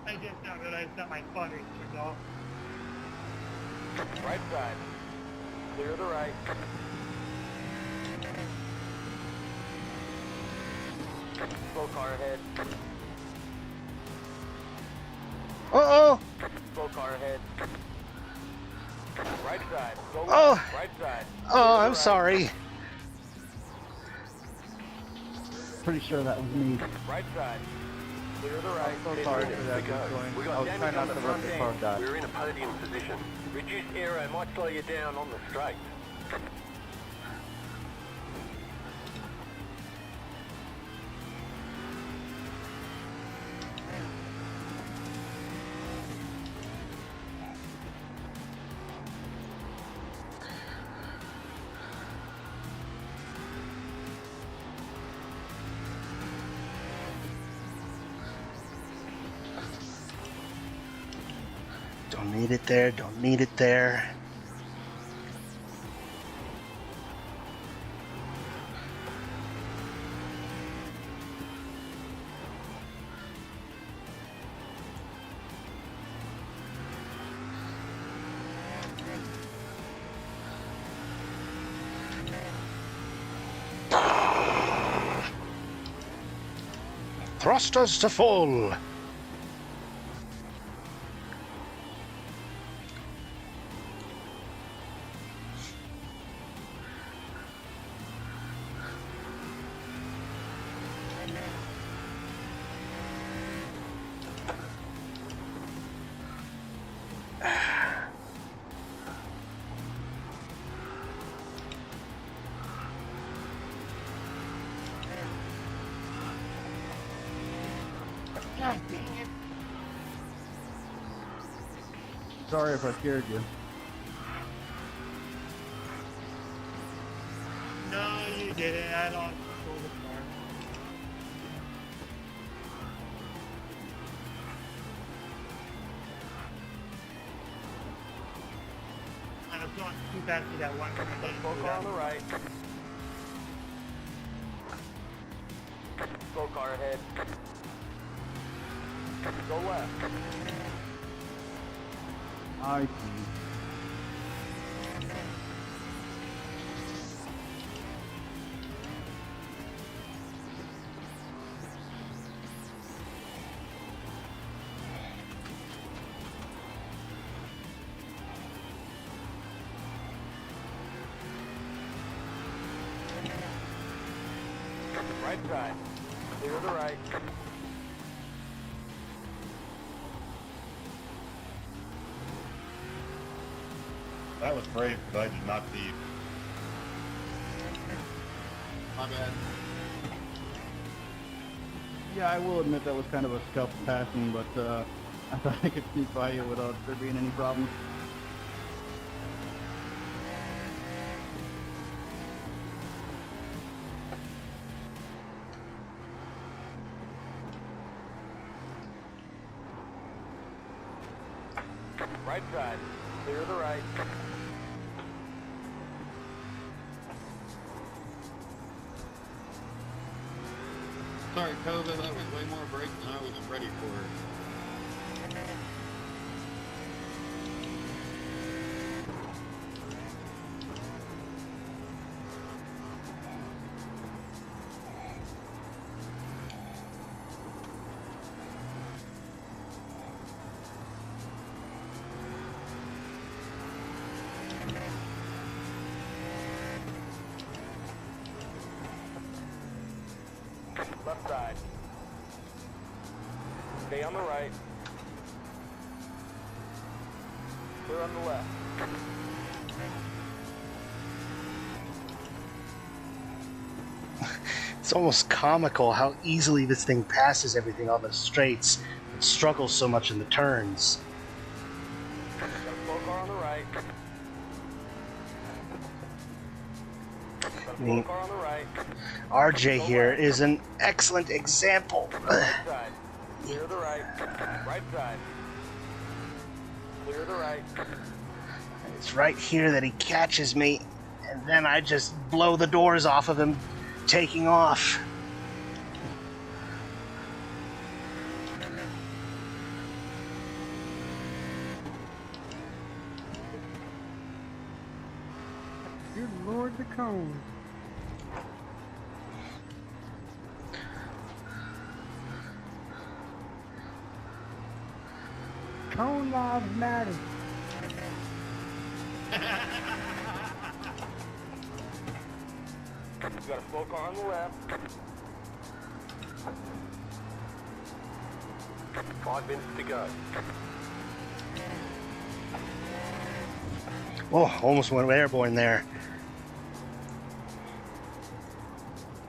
I just now realized that my fun is turned off. Right side. Clear the right. Slow car ahead. Uh-oh! Slow car ahead. Right side. Go Oh. left. Right side. Oh, I'm sorry. Pretty sure that was me. Right side. Clear the right. So sorry for that. We got damage on the front end. We're in a podium position. Reduced aero might slow you down on the straight. Don't need it there, don't need it there. Thrusters to full. Sorry if I scared you. No, you didn't. I don't control the car. I was going too fast for that one. Go car on the right. Go car ahead. Go left. I see. Right side. Clear the right. That was brave, but I did not leave. My bad. Yeah, I will admit that was kind of a scuffed passing, but I thought I could sneak by you without there being any problem. Right side. Clear the right. Sorry, Kova, that was way more brake than I was ready for. Left side. Stay on the right. Clear on the left. It's almost comical how easily this thing passes everything on the straights, but struggles so much in the turns. Slow car on the right. I mean, Car on the right. RJ here is an excellent example. Right side. Clear the right. Right side. Clear the right. It's right here that he catches me, and then I just blow the doors off of him, taking off. Good Lord, the cone. Cone lives matter. You got a slow car on the left. 5 minutes to go. Oh, almost went airborne there.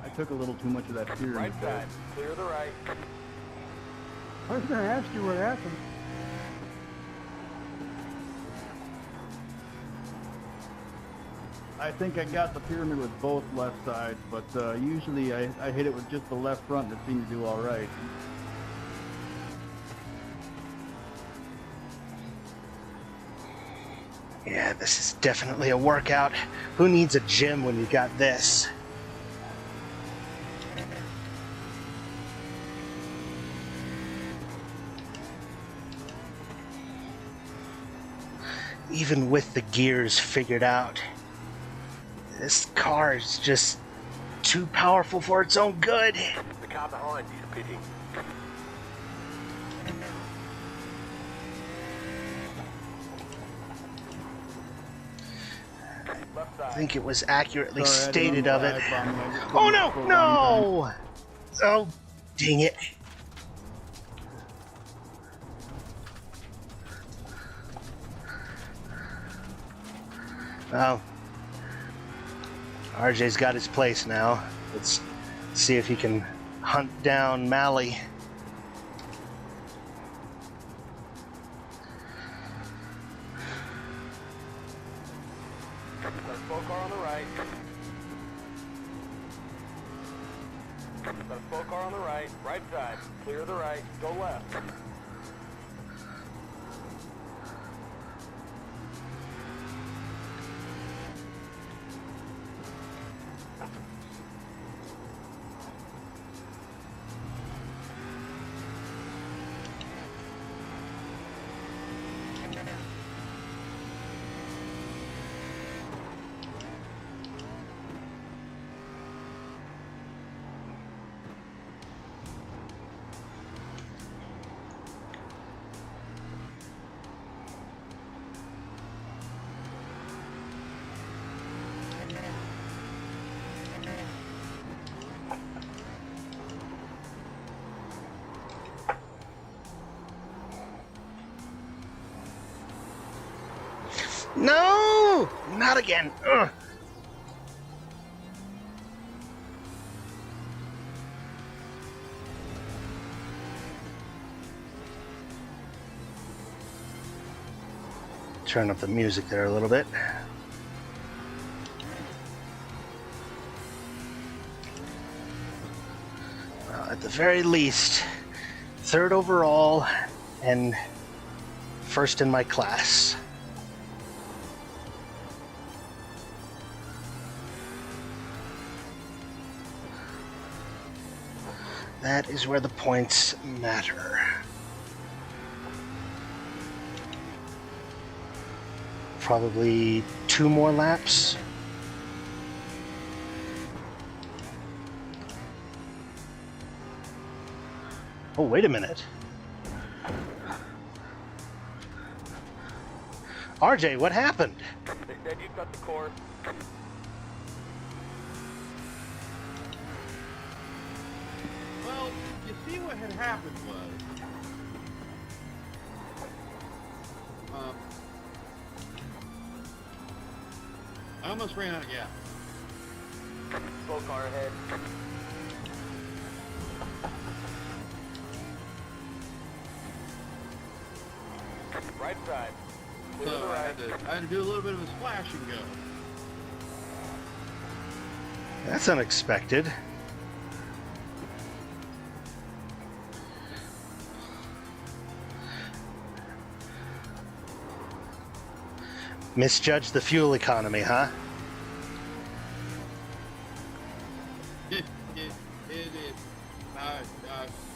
I took a little too much of that pyramid. Right side. Clear the right. I was going to ask you what happened. I think I got the pyramid with both left sides, but usually I hit it with just the left front and it seemed to do all right. Yeah, this is definitely a workout. Who needs a gym when you got this? Even with the gears figured out, this car is just too powerful for its own good. The car behind is pitting. I think it was accurately Sorry, I stated didn't of it. dive bomb. I just Oh didn't no, scroll no! Oh, dang it. Oh. RJ's got his place now. Let's see if he can hunt down Mally. Got a slow car on the right. Got a slow car on the right. Right side. Clear the right. Go left. No! Not again. Ugh. Turn up the music there a little bit. Well, at the very least, third overall and first in my class. That is where the points matter. Probably 2 more laps. Oh, wait a minute. RJ, what happened? They said you got the course. Well, you see what had happened was, I almost ran out of gas. Slow car ahead. Right side. Clear So the I right. had to do a little bit of a splash and go. That's unexpected. Misjudged the fuel economy, huh? It is.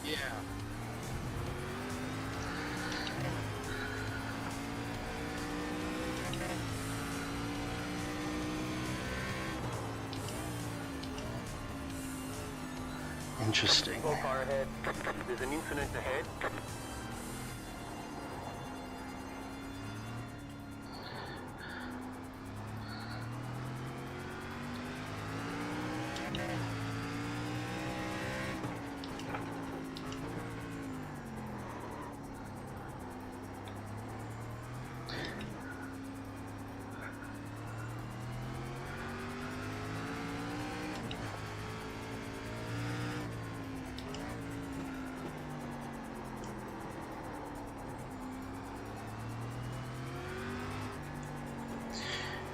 Yeah. Interesting. Slow car ahead. There's an incident ahead.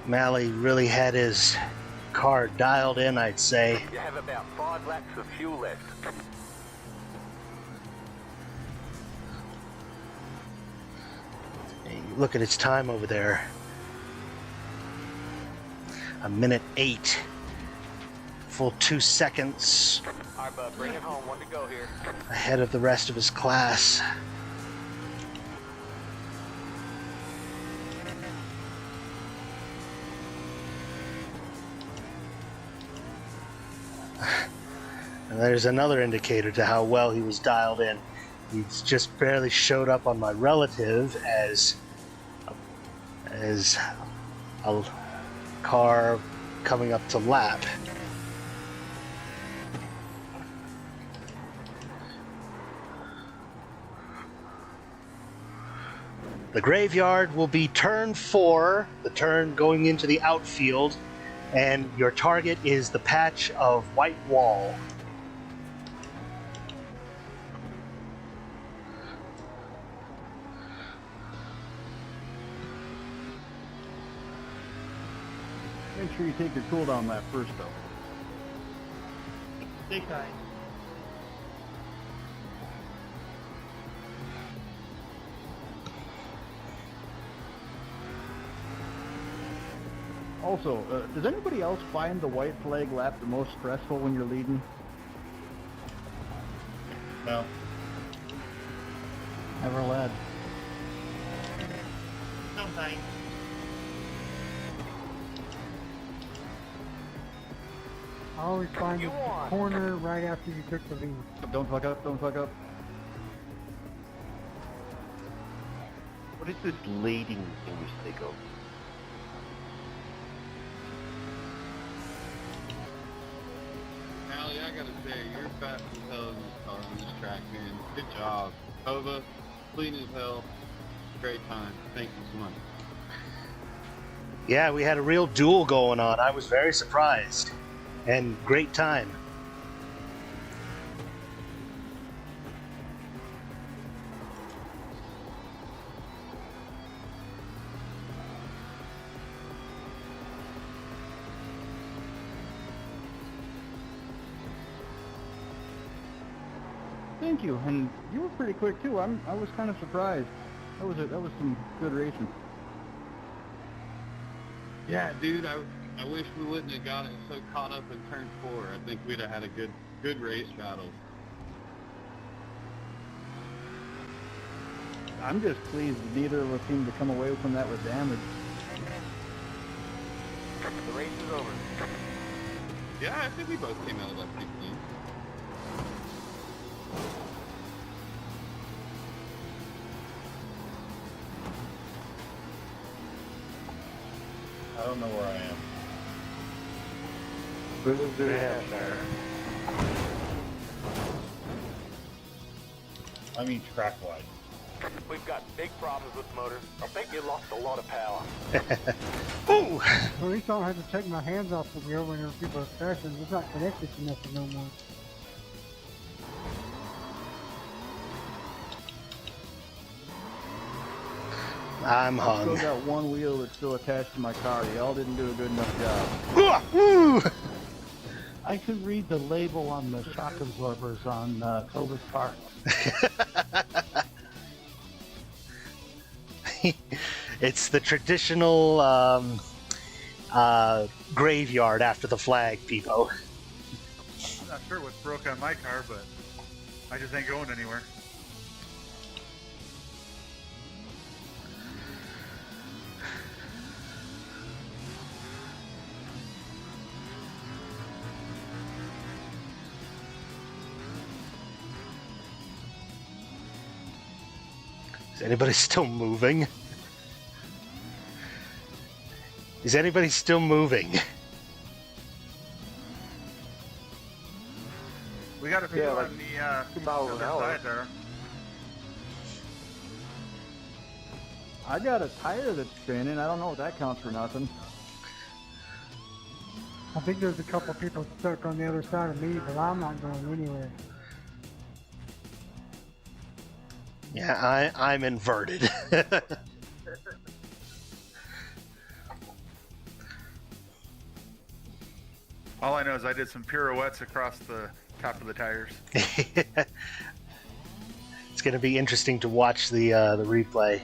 Mally really had his car dialed in, I'd say. You have about 5 laps of fuel left. Hey, look at its time over there. 1:08. Full 2 seconds Alright, bud, bring it home. 1 to go here. ahead of the rest of his class. And there's another indicator to how well he was dialed in. He's just barely showed up on my relative as a car coming up to lap. The graveyard will be turn 4, the turn going into the outfield, and your target is the patch of white wall. Make sure you take your cooldown lap first, though. Stay tight. Also, does anybody else find the white flag lap the most stressful when you're leading? No. Never led. No thanks. I always find the corner right after you took the lead. Don't fuck up, don't fuck up. What is this leading thing you speak of? Allie, I gotta say, you're fast as hell in this car on this track, man. Good job. Kova, clean as hell. Great time. Thank you so much. Yeah, we had a real duel going on. I was very surprised. And great time. Thank you, and you were pretty quick too. I was kind of surprised. That was some good racing. Yeah, dude, I wish we wouldn't have got it so caught up in turn 4. I think we'd have had a good race battle. I'm just pleased neither of us seemed to come away from that with damage. The race is over. Yeah, I think we both came out of that pretty clean. I don't know where I am. Hampshire. I mean track-wise. We've got big problems with the motor. I think you lost a lot of power. Ooh! At least I don't have to take my hands off the wheel whenever people are crashing. It's not connected to nothing no more. I'm I've still hung. got one wheel that's still attached to my car. Y'all didn't do a good enough job. Ooh! I could read the label on the shock absorbers on Kova's car. It's the traditional graveyard after the flag, people. I'm not sure what's broke on my car, but I just ain't going anywhere. Is anybody still moving? Is anybody still moving? We got a few on the other side there. I got a tire that's spinning. I don't know if that counts for nothing. I think there's a couple people stuck on the other side of me, but I'm not going anywhere. Yeah, I'm inverted. All I know is I did some pirouettes across the top of the tires. It's going to be interesting to watch the replay.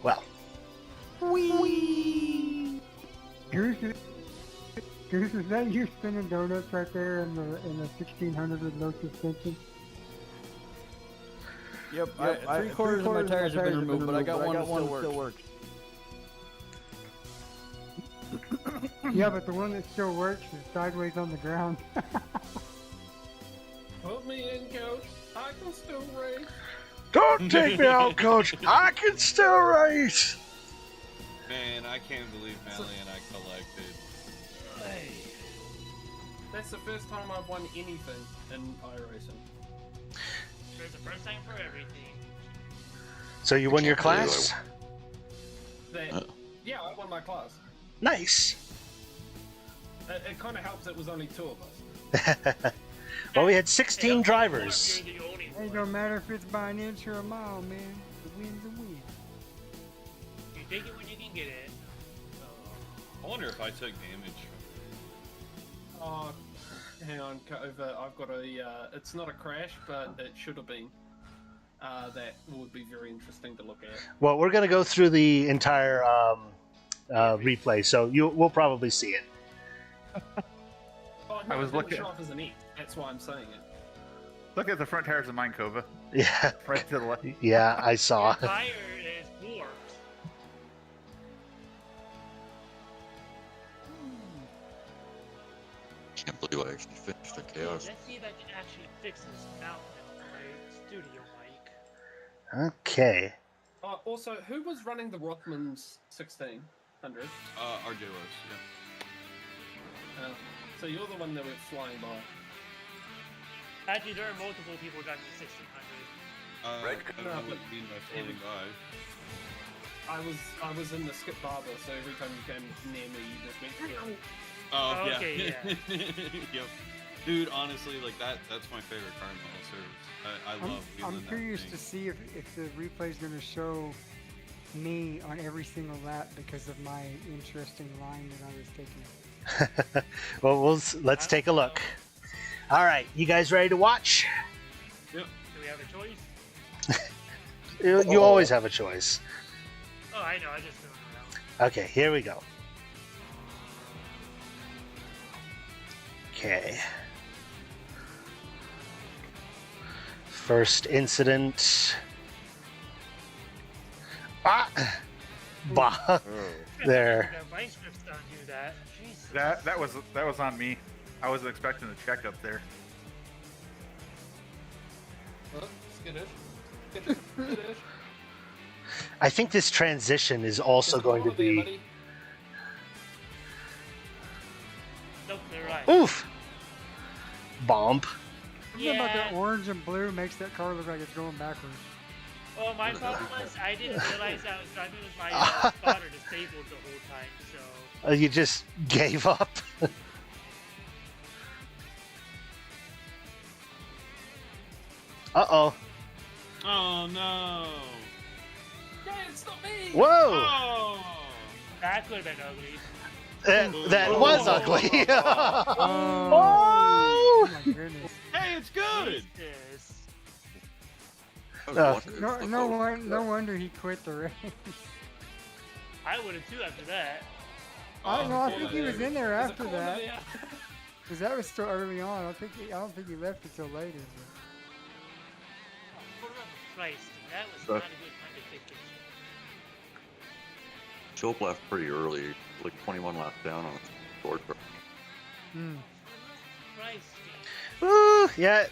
Well. Whee! Goose, is that you spinning donuts right there in the 1600 with no suspension? Yep, three-quarters of my tires have been removed, but I got one that still works. Yeah, but the one that still works is sideways on the ground. Put me in, coach. I can still race. Don't take me out, coach. I can still race. Man, I can't believe Mally and I collected. Hey. That's the first time I've won anything in iRacing. There's a first time for everything. So you won your class? Yeah, I won my class. Nice. It kind of helps it was only 2 of us. Well, we had 16 drivers. It don't matter if it's by an inch or a mile, man. The win's a win. You take it when you can get it. I wonder if I took damage. Oh, hang on, Kova. I've got a. It's not a crash, but it should have been. That would be very interesting to look at. Well, we're going to go through the entire replay, so we'll probably see it. Oh, no, I was looking. Off as an E. That's why I'm saying it. Look at the front tires of mine, Kova. Yeah. Right to the left. Yeah, I saw. Your tire is warped. Can't believe I actually finished the chaos. Let's see if I can actually fix this mount on my studio mic. Okay. Also, who was running the Rothmans 1600? RJ was, yeah. So you're the one that went flying by. Actually, there are multiple people driving the 1600. I don't know what you mean by flying by. I was in the Skip Barber, so every time you came near me, you just went. Oh, yeah. Okay, Yep. Dude, honestly, like that's my favorite car in the whole service. I love I'm wheeling curious that to thing. see if the replay is going to show me on every single lap because of my interesting line that I was taking. Well, let's take a look. All right, you guys ready to watch? Yep. Do we have a choice? You always have a choice. Oh, I know. I just threw it around. Okay, here we go. Okay. First incident. Ah! Bah! There. That was on me. I wasn't expecting the check up there. Skittish. I think this transition is also going to be. Nope, they're right. Oof! Bomb. Something about that orange and blue makes that car look like it's going backwards. Well, my problem was I didn't realize I was driving with my spotter disabled the whole time, so. You just gave up. Uh-oh. Oh no! It's not me! Whoa! Oh! That could have been ugly. That was ugly. Oh my goodness. Hey, it's good! No wonder he quit the race. I would have too after that. I don't know. I think he was in there after that. Because that was still early on. I don't think he left until later. Christ, that was not a good time to fix it. Chilp left pretty early, like 21 laps down on the board. Christ. Ooh, yeah.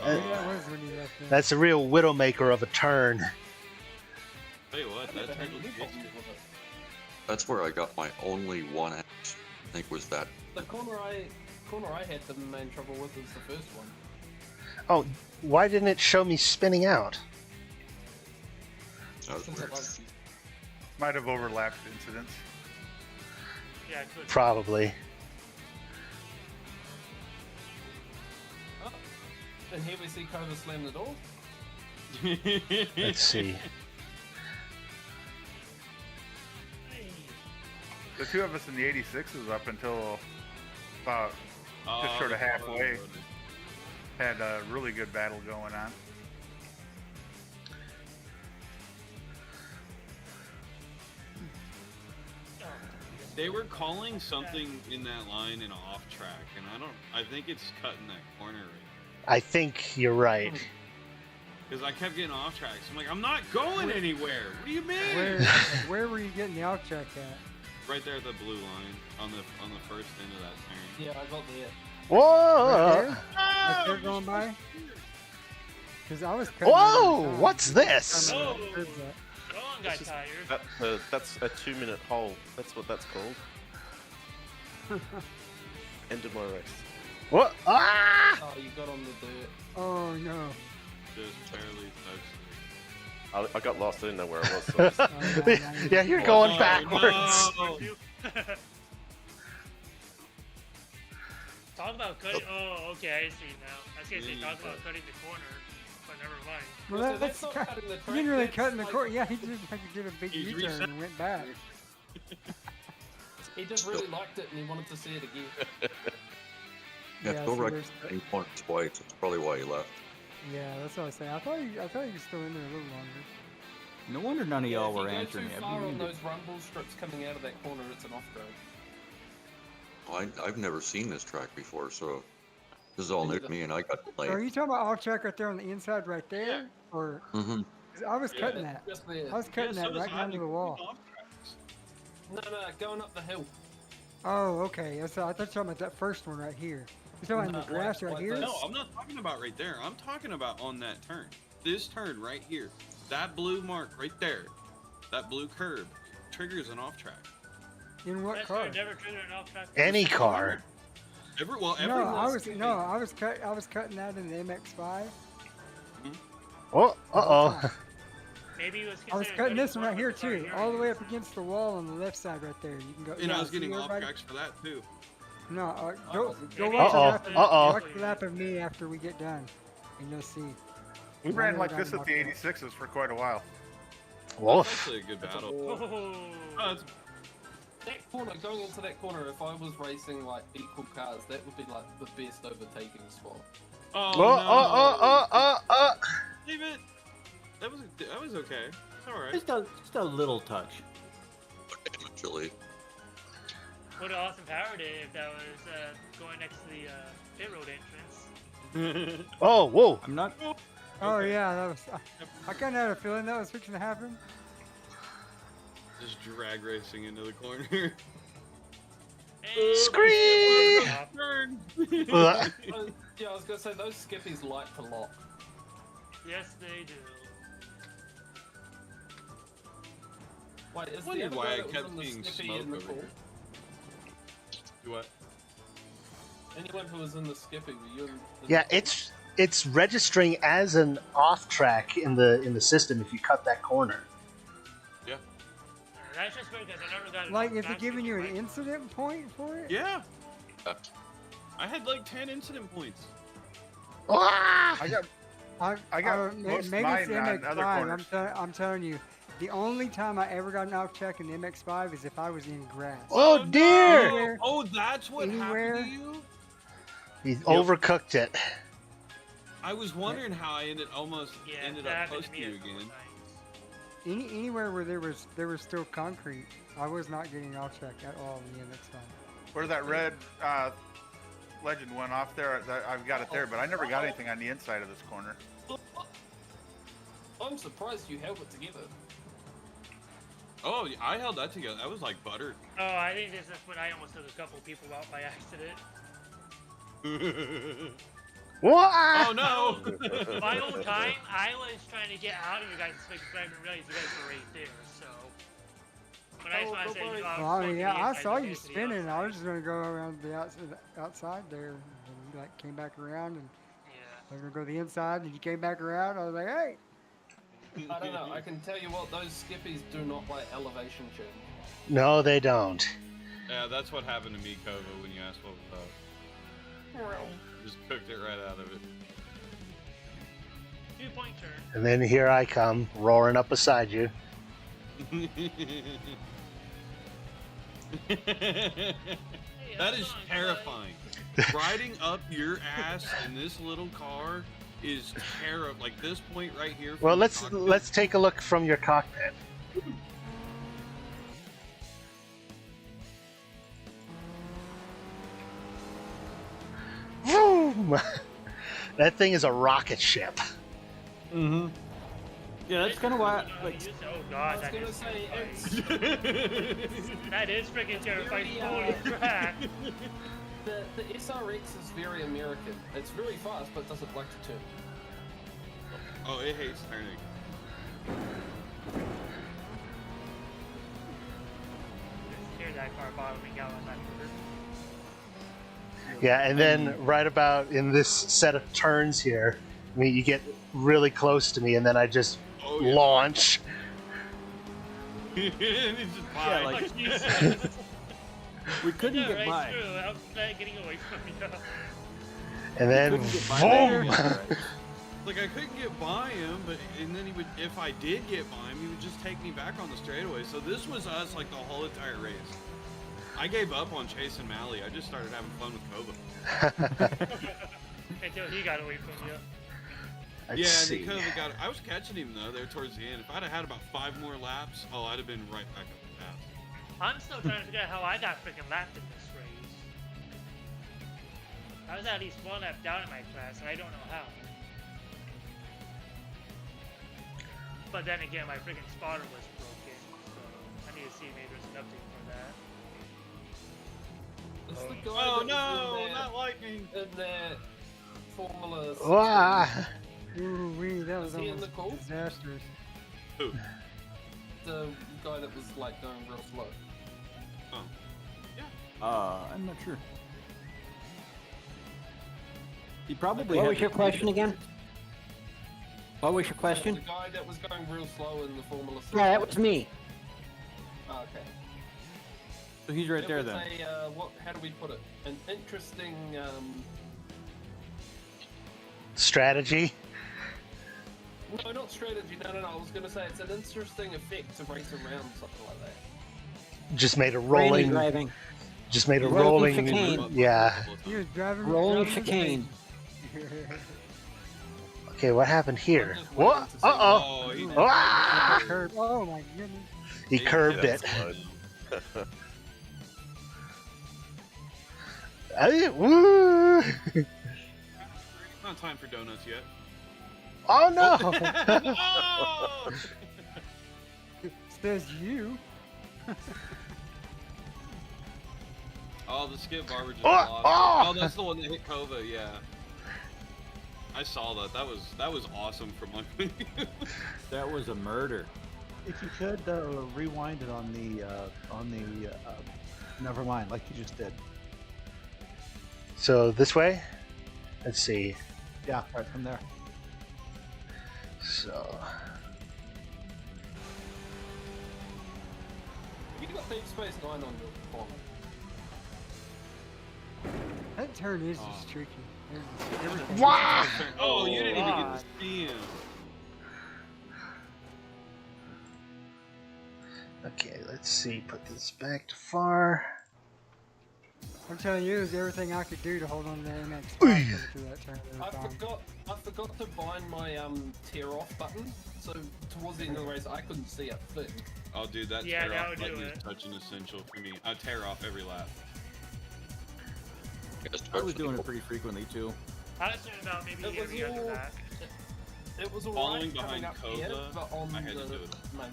That was when he left. That's a real widowmaker of a turn. Tell you what, that turn was good. That's where I got my only one. I think was that. The corner I had the main trouble with was the first one. Oh, why didn't it show me spinning out? That was weird. Might have overlapped incidents. Yeah, it could. Probably. Oh, and here we see Kova slam the door. Let's see. the two of us in the 86s up until about just short of halfway had a really good battle going on. They were calling something in that line an off track, and I think it's cutting that corner right. I think you're right. Because I kept getting off tracks. I'm like, I'm not going anywhere. What do you mean? Where were you getting the off track at? Right there at the blue line on the first end of that turn. Yeah, I got there. Whoa! Like they're going by? Because I was cutting Whoa! What's this? Oh, Ron got tired. That's a 2-minute hole. That's what that's called. Ended my race. What? Ah! Oh, you got on the dirt. Oh no. Just barely touched. I got lost. I didn't know where I was. So Yeah, you're going backwards. No. Talk about cutting. Oh, okay, I see now. I was gonna say talk about cutting the corner, but never mind. Well, So that's not cutting the he track, didn't really that's cut in the like- corner. Yeah, he just like did a big He's U-turn reset. and went back. He just really liked it and he wanted to see it again. Yeah, Yeah, go so right there's- in corner twice. That's probably why he left. Yeah, that's what I was saying. I thought you were still in there a little longer. No wonder none of Yeah, y'all if you were go answering too me. far I on mean, those rumble strips coming out of that corner, it's an off-road. I've never seen this track before, so this is all new to me, and I got So are late. you talking about off track right there on the inside right there? Or Mm-hmm. 'cause I was cutting that. Just there. I was cutting Yeah, that so right was down to the wall. No, going up the hill. Oh, okay. So I thought you were talking about that first one right here. You're talking about the grass right here? No, I'm not talking about right there. I'm talking about on that turn. This turn right here. That blue mark right there. That blue curb triggers an off track. In what That's car? never triggered an off track. Any car. No, I was cutting that in the MX-5. Oh, uh-oh. Maybe he was. I was considering cutting this one right corner here with the car too, here. all the way up against the wall on the left side right there. You can go. And yeah, I was see getting off everybody? tracks for that too. No, go Maybe watch a Uh-oh, lap. uh-oh. Watch the lap of me after we get done, and you'll see. We I ran know like what this I'm at the talking about. 86s for quite a while. Wolf. That's actually a good battle. Oh. Oh, it's That corner, going into that corner, if I was racing like equal cars, that would be like the best overtaking spot. Oh, Oh, Leave it. That was okay. It's all right. Just a little touch. Eventually. Would have Austin powered it if that was going next to the pit road entrance. Oh, whoa. I'm not. Oh yeah, that was. I kind of had a feeling that was fixing to happen. Just drag racing into the corner. Scream! Turn. Yeah, I was gonna say those skippies like to lock. Yes, they do. Wait, is the Wondered other why guy I that was kept in the seeing skippy smoke in the over call? here. Do what? Anyone who was in the skippy, were you in Yeah, the it's registering as an off track in the system if you cut that corner. Yeah. That's just weird because I never got. Like, is it giving you an incident point for it? Yeah. I had like 10 incident points. Ah! I got most of maybe it's mine the on other MX-5. corners. I'm telling you, the only time I ever got an off track in the MX-5 is if I was in grass. Oh, dear! Anywhere- Oh, that's what anywhere- happened to you? He overcooked it. I was wondering how I ended that up happened close to to me you a couple again. times. Anywhere where there was still concrete, I was not getting off track at all in the MX-5. Where that red legend went off there, I've got it there, but I never got anything on the inside of this corner. I'm surprised you held it together. Oh, I held that together. That was like butter. Oh, I think this is when I almost took a couple people out by accident. What? Oh no! My own time, I was trying to get out of you guys' space because I didn't realize you guys were right there. So when I saw don't worry. Well, I mean, yeah, I saw you spinning. I was just gonna go around the outside there, and you like came back around, and I was gonna go to the inside, and you came back around. I was like, hey. I don't know. I can tell you what, those skippies do not like elevation change. No, they don't. Yeah, that's what happened to me, Kova, when you asked what was up. Just cooked it right out of it. 2-point turn. And then here I come, roaring up beside you. That is terrifying. Riding up your ass in this little car is terrible. Like this point right here. Well, from the cockpit. let's take a look from your cockpit. Vroom! That thing is a rocket ship. Mm-hmm. Yeah, that's kind of why. Like, Oh god, that is that is freaking terrifying. Holy crap! The SRX is very American. It's very fast, but doesn't like to turn. Oh, it hates turning. Just hear that car bottoming out on that curve. Yeah, and then right about in this set of turns here, I mean, you get really close to me, and then I just launch. It's just yeah, like we couldn't get by. True. I'm not getting away from you. And then boom! Like I couldn't get by him, and then he would. If I did get by him, he would just take me back on the straightaway. So this was us like the whole entire race. I gave up on chasing Mally. I just started having fun with Kova. Until he got away from you. Yeah, and then Kova got. I was catching him though there towards the end. If I'd have had about 5 more laps, I'd have been right back up the path. I'm still trying to figure out how I got freaking lapped in this race. I was at least 1 lap down in my class, and I don't know how. But then again, my freaking spotter was broken, so I need to see maybe there's an update for that. It's the guy Oh that no, was in not lightning! In that Formula. Wow. Ooh, wee, that was Is he in almost the call? disastrous. Who? The guy that was like going real slow. Oh. I'm not sure. He probably. What had was your the- question again? What was your The question? guy that was going real slow in the Formula. Yeah, that was me. Oh, okay. So he's right It there was then. how do we put it? An interesting. Strategy. No, not strategy. No. I was going to say it's an interesting effect to race around something like that. Just made a Raining rolling. driving. Just made a Rolling rolling. chicane. Yeah. He was driving. Rolling driving chicane. Okay, what happened here? Just What? waiting to see- Uh-oh. Oh, he Ah! Curve. Oh my goodness. He curved it. Woo! Not time for donuts yet. Oh no! Oh! Says you. Oh, the skip barber just Oh, lost. oh! Oh, that's the one that hit Kova. Yeah. I saw that. That was awesome from my point of view. That was a murder. If you could rewind it on the never mind, like you just did. So this way? Let's see. Yeah, right from there. So You got Deep Space 9 on your phone. That turn is just tricky. Everything. Wow! Oh, you didn't even get God. to see him. okay, let's see. Put this back to far. I'm telling you, it was everything I could do to hold on to the MX through that turn every I time. forgot to bind my tear off button, so towards the end of the race I couldn't see a thing. Oh, dude, that Yeah, tear that off would do button is it. such an essential for me. I tear off every lap. I was doing it pretty frequently too. I was thinking about maybe It was getting on the all- back. It was Following alright coming behind up here, Kova, but on I had to the do it. main.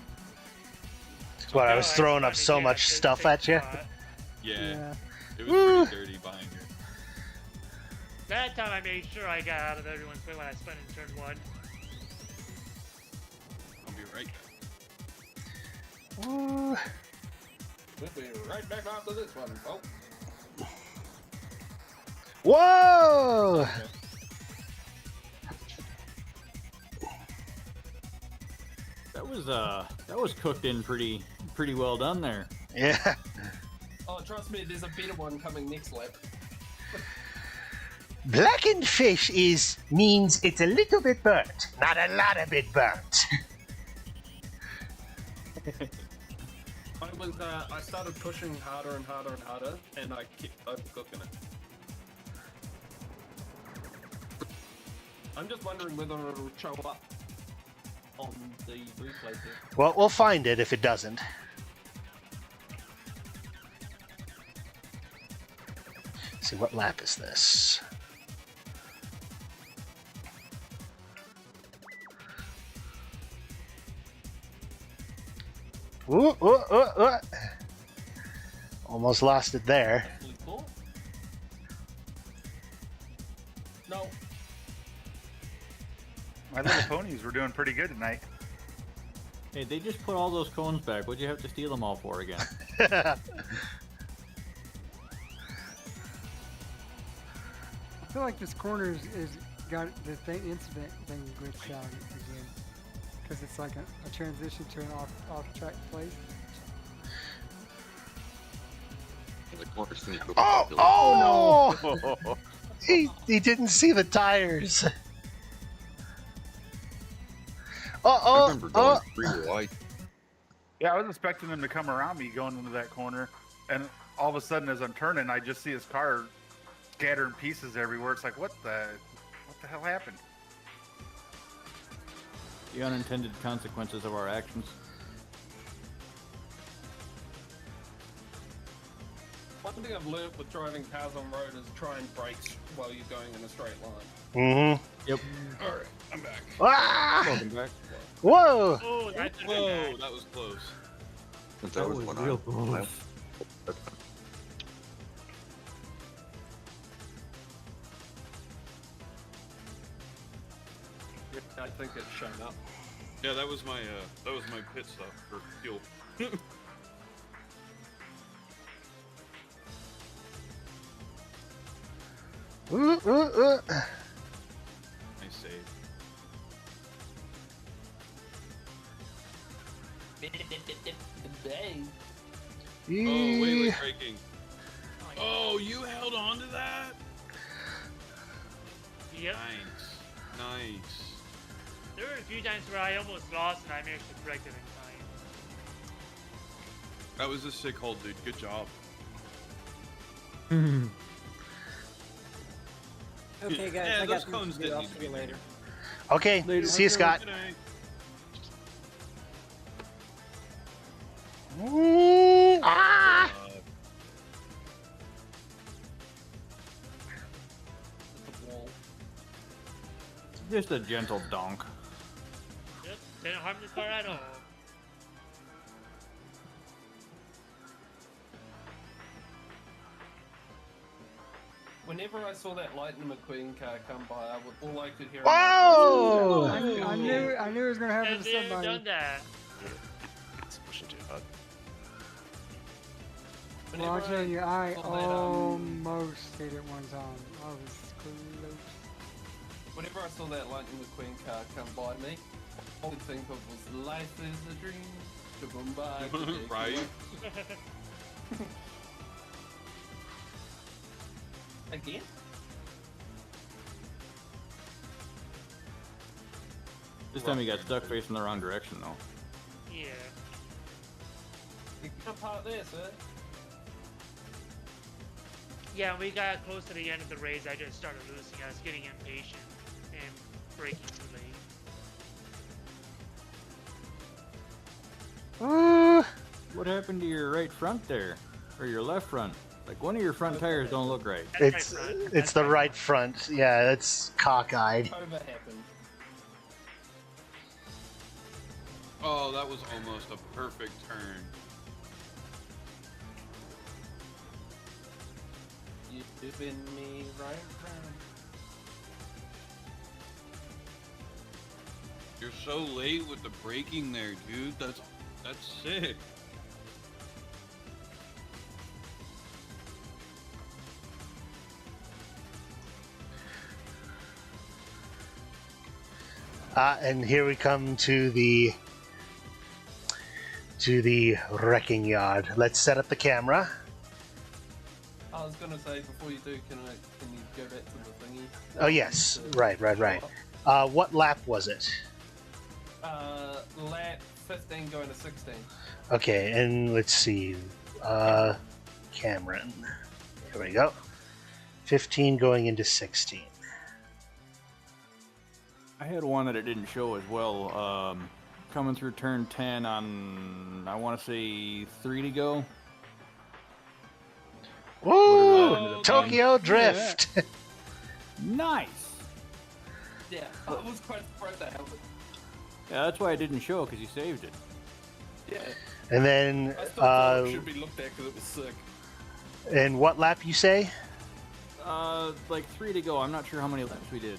What, I No, was just throwing trying up to so get much a stuff safe at you. spot. Yeah, it was Woo! pretty dirty behind here. That time I made sure I got out of everyone's way when I spun in turn 1. I'll be right back. Woo. We'll be right back after this one, folks. Whoa! That was cooked in pretty well done there. Yeah. Oh, trust me, there's a better one coming next lap. Blackened fish means it's a little bit burnt, not a lot of it burnt. I started pushing harder and harder and harder, and I kept overcooking it. I'm just wondering whether it'll show up on the replay here. Well, we'll find it if it doesn't. See, what lap is this? Ooh, ooh, ooh, ooh. Almost lost it there. No. My little ponies were doing pretty good tonight. Hey, they just put all those cones back. What'd you have to steal them all for again? I feel like this corner is got the incident thing glitched out again, because it's like a transition to an off-track place. Oh no! He didn't see the tires. Yeah, I was expecting him to come around me going into that corner, and all of a sudden, as I'm turning, I just see his car scattering pieces everywhere. It's like, what the hell happened? The unintended consequences of our actions. One thing I've learned with driving cars on road is try and brake while you're going in a straight line. Mm-hmm. Yep. Alright, I'm back. Ah! Welcome back. Whoa! Oh, that's Whoa, that was close. That was real close. I think it's shown up. Yeah, that was my pit stop for fuel. Nice save. Oh, wait, braking. Oh, you held on to that? Yep. Nice. There were a few times where I almost lost and I managed to correct it in time. That was a sick hold, dude. Good job. Okay, guys, Yeah, I those got cones things to do. didn't I'll need to see be you later. Okay, see you, Scott. Good night. Ah! Just a gentle donk. Yep, didn't harm the car at all. Whenever I saw that Lightning McQueen car come by, all I could hear. Whoa! I knew it was gonna happen Have to they ever somebody. done that? It's pushing too hard. Well, I'll tell you, I almost hit it one time. I was close. Whenever I saw that Lightning McQueen car come by me, all I could think of was life is a dream. Shaboom-ba, Right? Again? This time he got stuck facing the wrong direction, though. Yeah. You can park there, sir. Yeah, when we got close to the end of the race, I just started losing. I was getting impatient and braking too late. What happened to your right front there? Or your left front? Like, one of your front tires don't look right. It's the right front. Yeah, it's cockeyed. Over happened. Oh, that was almost a perfect turn. You spin me right round. You're so late with the braking there, dude. That's sick. And here we come to the wrecking yard. Let's set up the camera. I was gonna say before you do, can you go back to the thingy? Oh yes, right. What lap was it? Lap 15 going to 16. Okay, and let's see. Cameron. Here we go. 15 going into 16. I had one that it didn't show as well. Coming through turn 10 on, I want to say 3 to go. Woo! Tokyo Drift! Nice! Yeah, I was quite surprised that happened. Yeah, that's why I didn't show, because you saved it. Yeah. And then, I still thought it should be looked at because it was sick. and what lap you say? Like 3 to go. I'm not sure how many laps we did.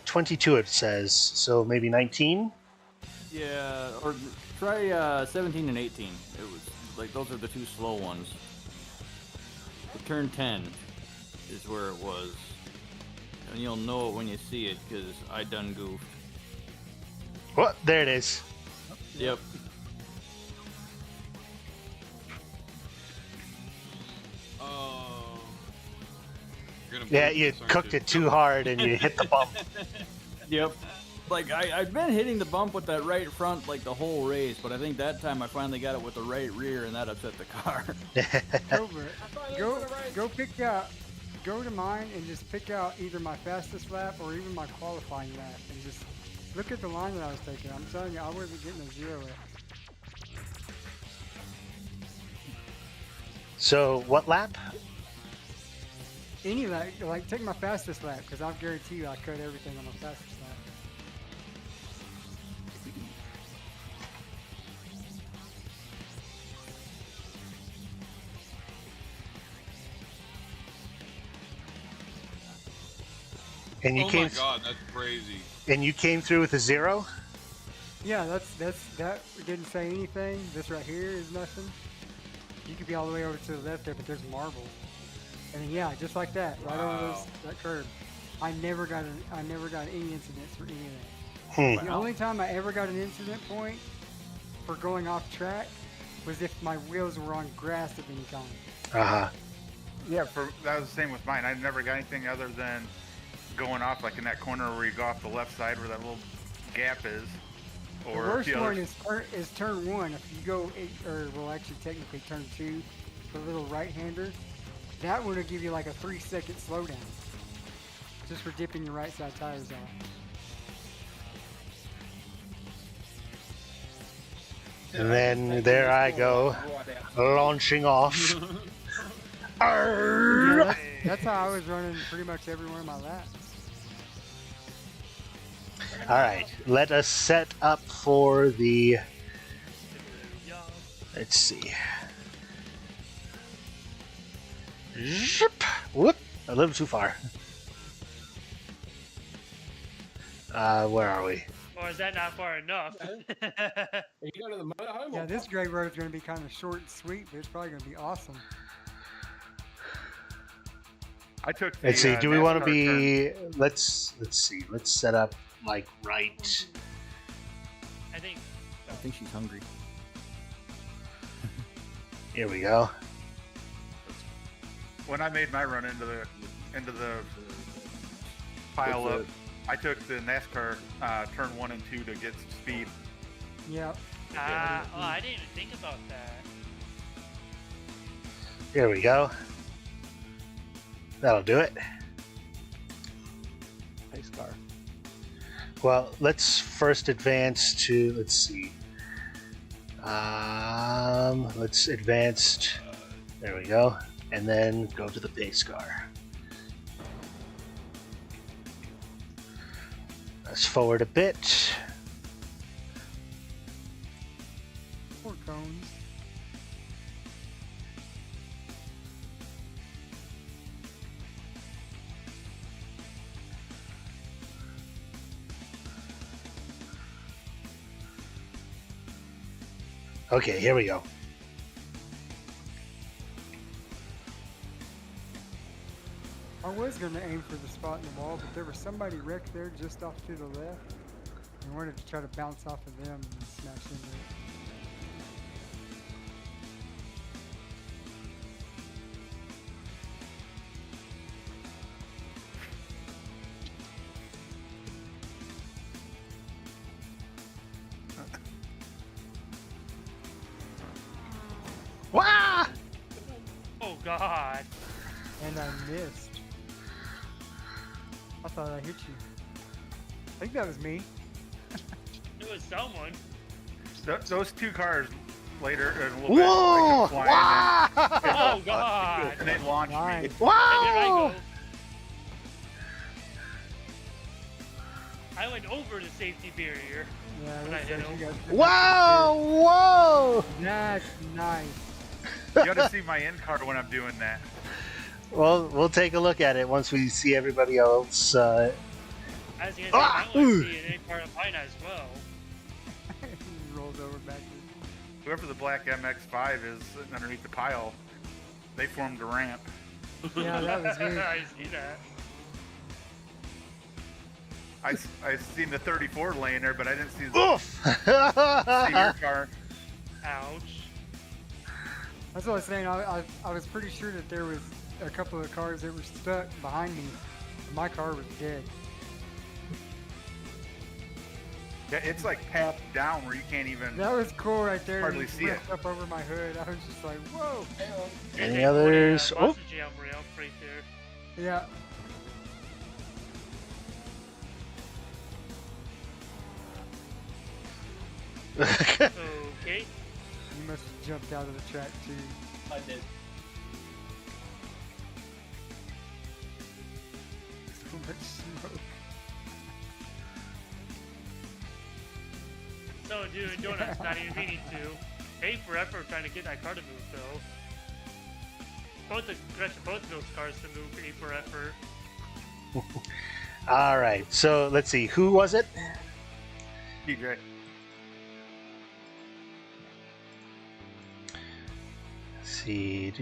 22 it says, so maybe 19? Yeah, or try 17 and 18. It was like those are the two slow ones. The turn 10 is where it was, and you'll know it when you see it because I done goofed. What? There it is. Yep. Yeah, you cooked it too hard and you hit the bump. Yep. Like I've been hitting the bump with that right front like the whole race, but I think that time I finally got it with the right rear, and that upset the car. Go pick out. Go to mine and just pick out either my fastest lap or even my qualifying lap, and just look at the line that I was taking. I'm telling you, I wasn't getting a 0X. So, what lap? Any lap, like take my fastest lap, because I'll guarantee you I cut everything on my fastest lap. And you oh came my god, that's crazy. And you came through with a 0? Yeah, that didn't say anything. This right here is nothing. You could be all the way over to the left there, but there's marble. And then, yeah, just like that, right over that curb. I never got any incidents for any of that. The only time I ever got an incident point for going off track was if my wheels were on grass of any kind. Yeah, that was the same with mine. I never got anything other than going off like in that corner where you go off the left side where that little gap is. Or the worst one is turn 1. If you go, or well, actually technically turn 2, the little right-hander, that one will give you like a 3-second slowdown, just for dipping your right side tires off. And then there I go, launching off. Yeah, that's how I was running pretty much every one of my laps. All right, let us set up for the. Let's see. Zip. Whoop! A little too far. Where are we? Or is that not far enough? You go to the motorhome? Yeah, this gray road is going to be kind of short and sweet, but it's probably going to be awesome. I took. Let's see. Do we want to be? Let's see. Let's set up like right. I think she's hungry. Here we go. When I made my run into the pile up, I took the NASCAR turn 1 and 2 to get some speed. Yep. I didn't even think about that. Here we go. That'll do it. Pace car. Well, let's first advance to, let's see. Let's advance. There we go. And then go to the pace car. Let's forward a bit. 4 cones. Okay, here we go. I was going to aim for the spot in the wall, but there was somebody wrecked there just off to the left. I wanted to try to bounce off of them and smash into it. God. And I missed. I thought I hit you. I think that was me. It was someone. Those two cars later in a little Whoa! bit, like, flying Oh God. and they launched me. And here I Wow! go. I went over the safety barrier Yeah, when I hit him. Wow! Whoa! That's nice. You gotta see my end car when I'm doing that. Well, we'll take a look at it once we see everybody else. I was gonna say, I want to see any part of mine as well. He rolls over backwards. Whoever the black MX-5 is sitting underneath the pile, they formed a ramp. Yeah, that was weird. I see that. I seen the 34 laying there, but I didn't see Oof! see your car. Ouch. That's what I was saying. I was pretty sure that there was a couple of cars that were stuck behind me. My car was dead. Yeah, it's like papped down where you can't even. That was cool right there. Hardly It see it. ripped up over my hood. I was just like, whoa. Any others? Oh, Monster Jam ramp right there. Yeah. Okay. You must have jumped out of the track too. I did. So much smoke. So, dude, Donut's not even meaning to. A for effort trying to get that car to move, though. Both of those cars to move. A for effort. all right. So let's see. Who was it? DJ. Let's see.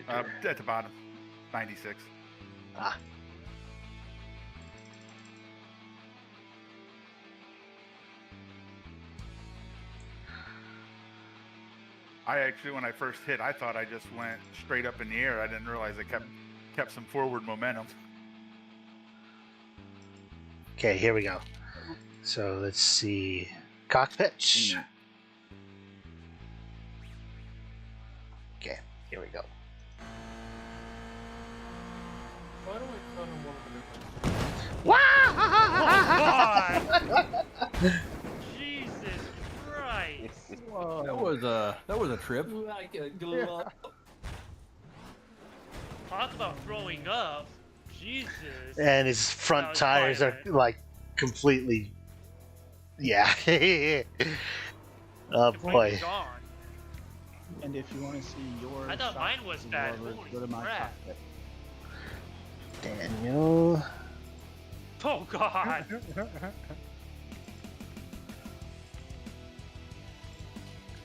At the bottom, 96. Ah. I actually, when I first hit, I thought I just went straight up in the air. I didn't realize I kept some forward momentum. Okay, here we go. So let's see. Cockpit. Okay, here we go. Why do I cut him one of the God! Jesus Christ! Whoa. That was a trip. Like a glove. Talk about throwing up. Jesus. And his front That was tires are violent. like completely. Yeah. Oh boy. Gone. And if you want to see your I thought mine was bad. Robert, Holy go to my crap. cockpit. Daniel. Oh God.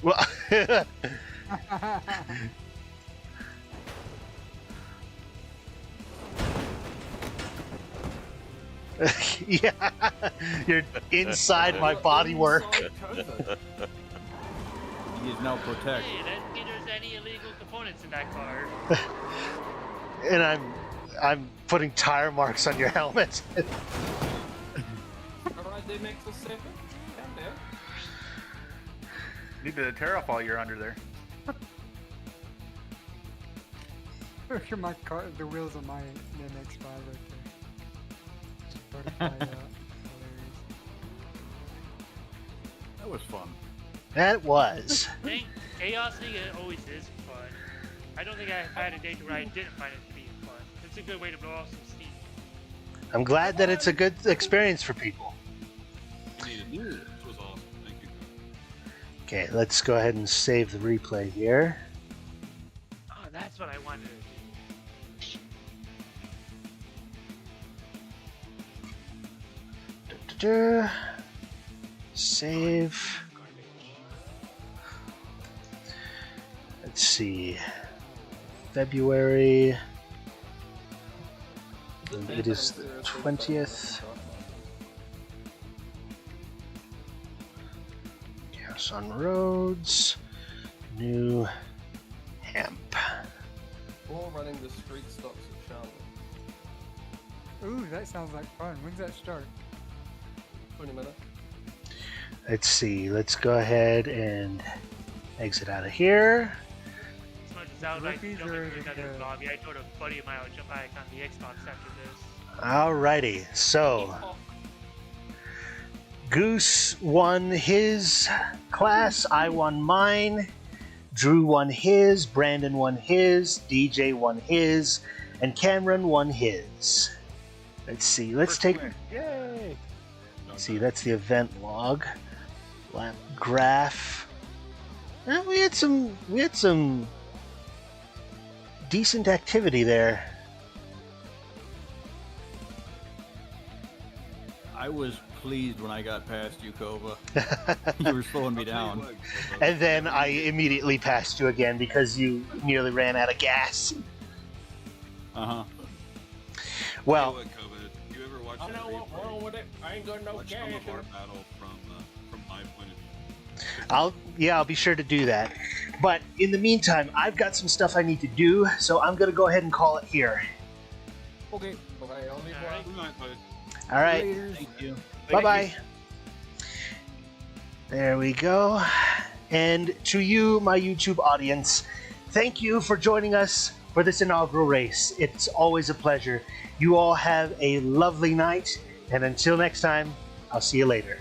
Well. Yeah, you're inside my bodywork. He is now protect. Hey, let's see if there's any illegal components in that car. And I'm putting tire marks on your helmet. Alright, they make us safer. Calm down. Need to tear off all your under there. Look at my car, the wheels on my MX-5 right there. Just butterfly out. Hilarious. That was fun. That was. I think Chaos League always is fun. I don't think I've had a day where I didn't find it to be fun. It's a good way to blow off some steam. I'm glad that it's a good experience for people. This was awesome. Thank you. Okay, let's go ahead and save the replay here. Oh, that's what I wanted to do. Da-da-da. Save. Let's see. February. And it is the 20th. Chaos on Roads. New Hemp. Or running the street stocks at Charlotte. Ooh, that sounds like fun. When's that start? 20 minutes. Let's see. Let's go ahead and exit out of here. Just wanted to Because I was like Rookies jumping are to the- another lobby. I told a buddy of mine I would jump back on the Xbox after this. Alrighty, so Goose won his class, I won mine, Drew won his, Brandon won his, DJ won his, and Cameron won his. Let's see, let's take... Yay! Let's see, that's the event log. Lap graph. We had some decent activity there. I was pleased when I got past you, Kova. You were slowing me down. And then I immediately passed you again because you nearly ran out of gas. Uh-huh. Well, You ever watch I know what's wrong with it. I ain't got no watch gas. some of our battle from my point of view? I'll be sure to do that. But in the meantime, I've got some stuff I need to do, so I'm gonna go ahead and call it here. Okay. Okay, only We might play. All right. Thank you. Bye-bye. There we go. And to you, my YouTube audience, thank you for joining us for this inaugural race. It's always a pleasure. You all have a lovely night, and until next time, I'll see you later.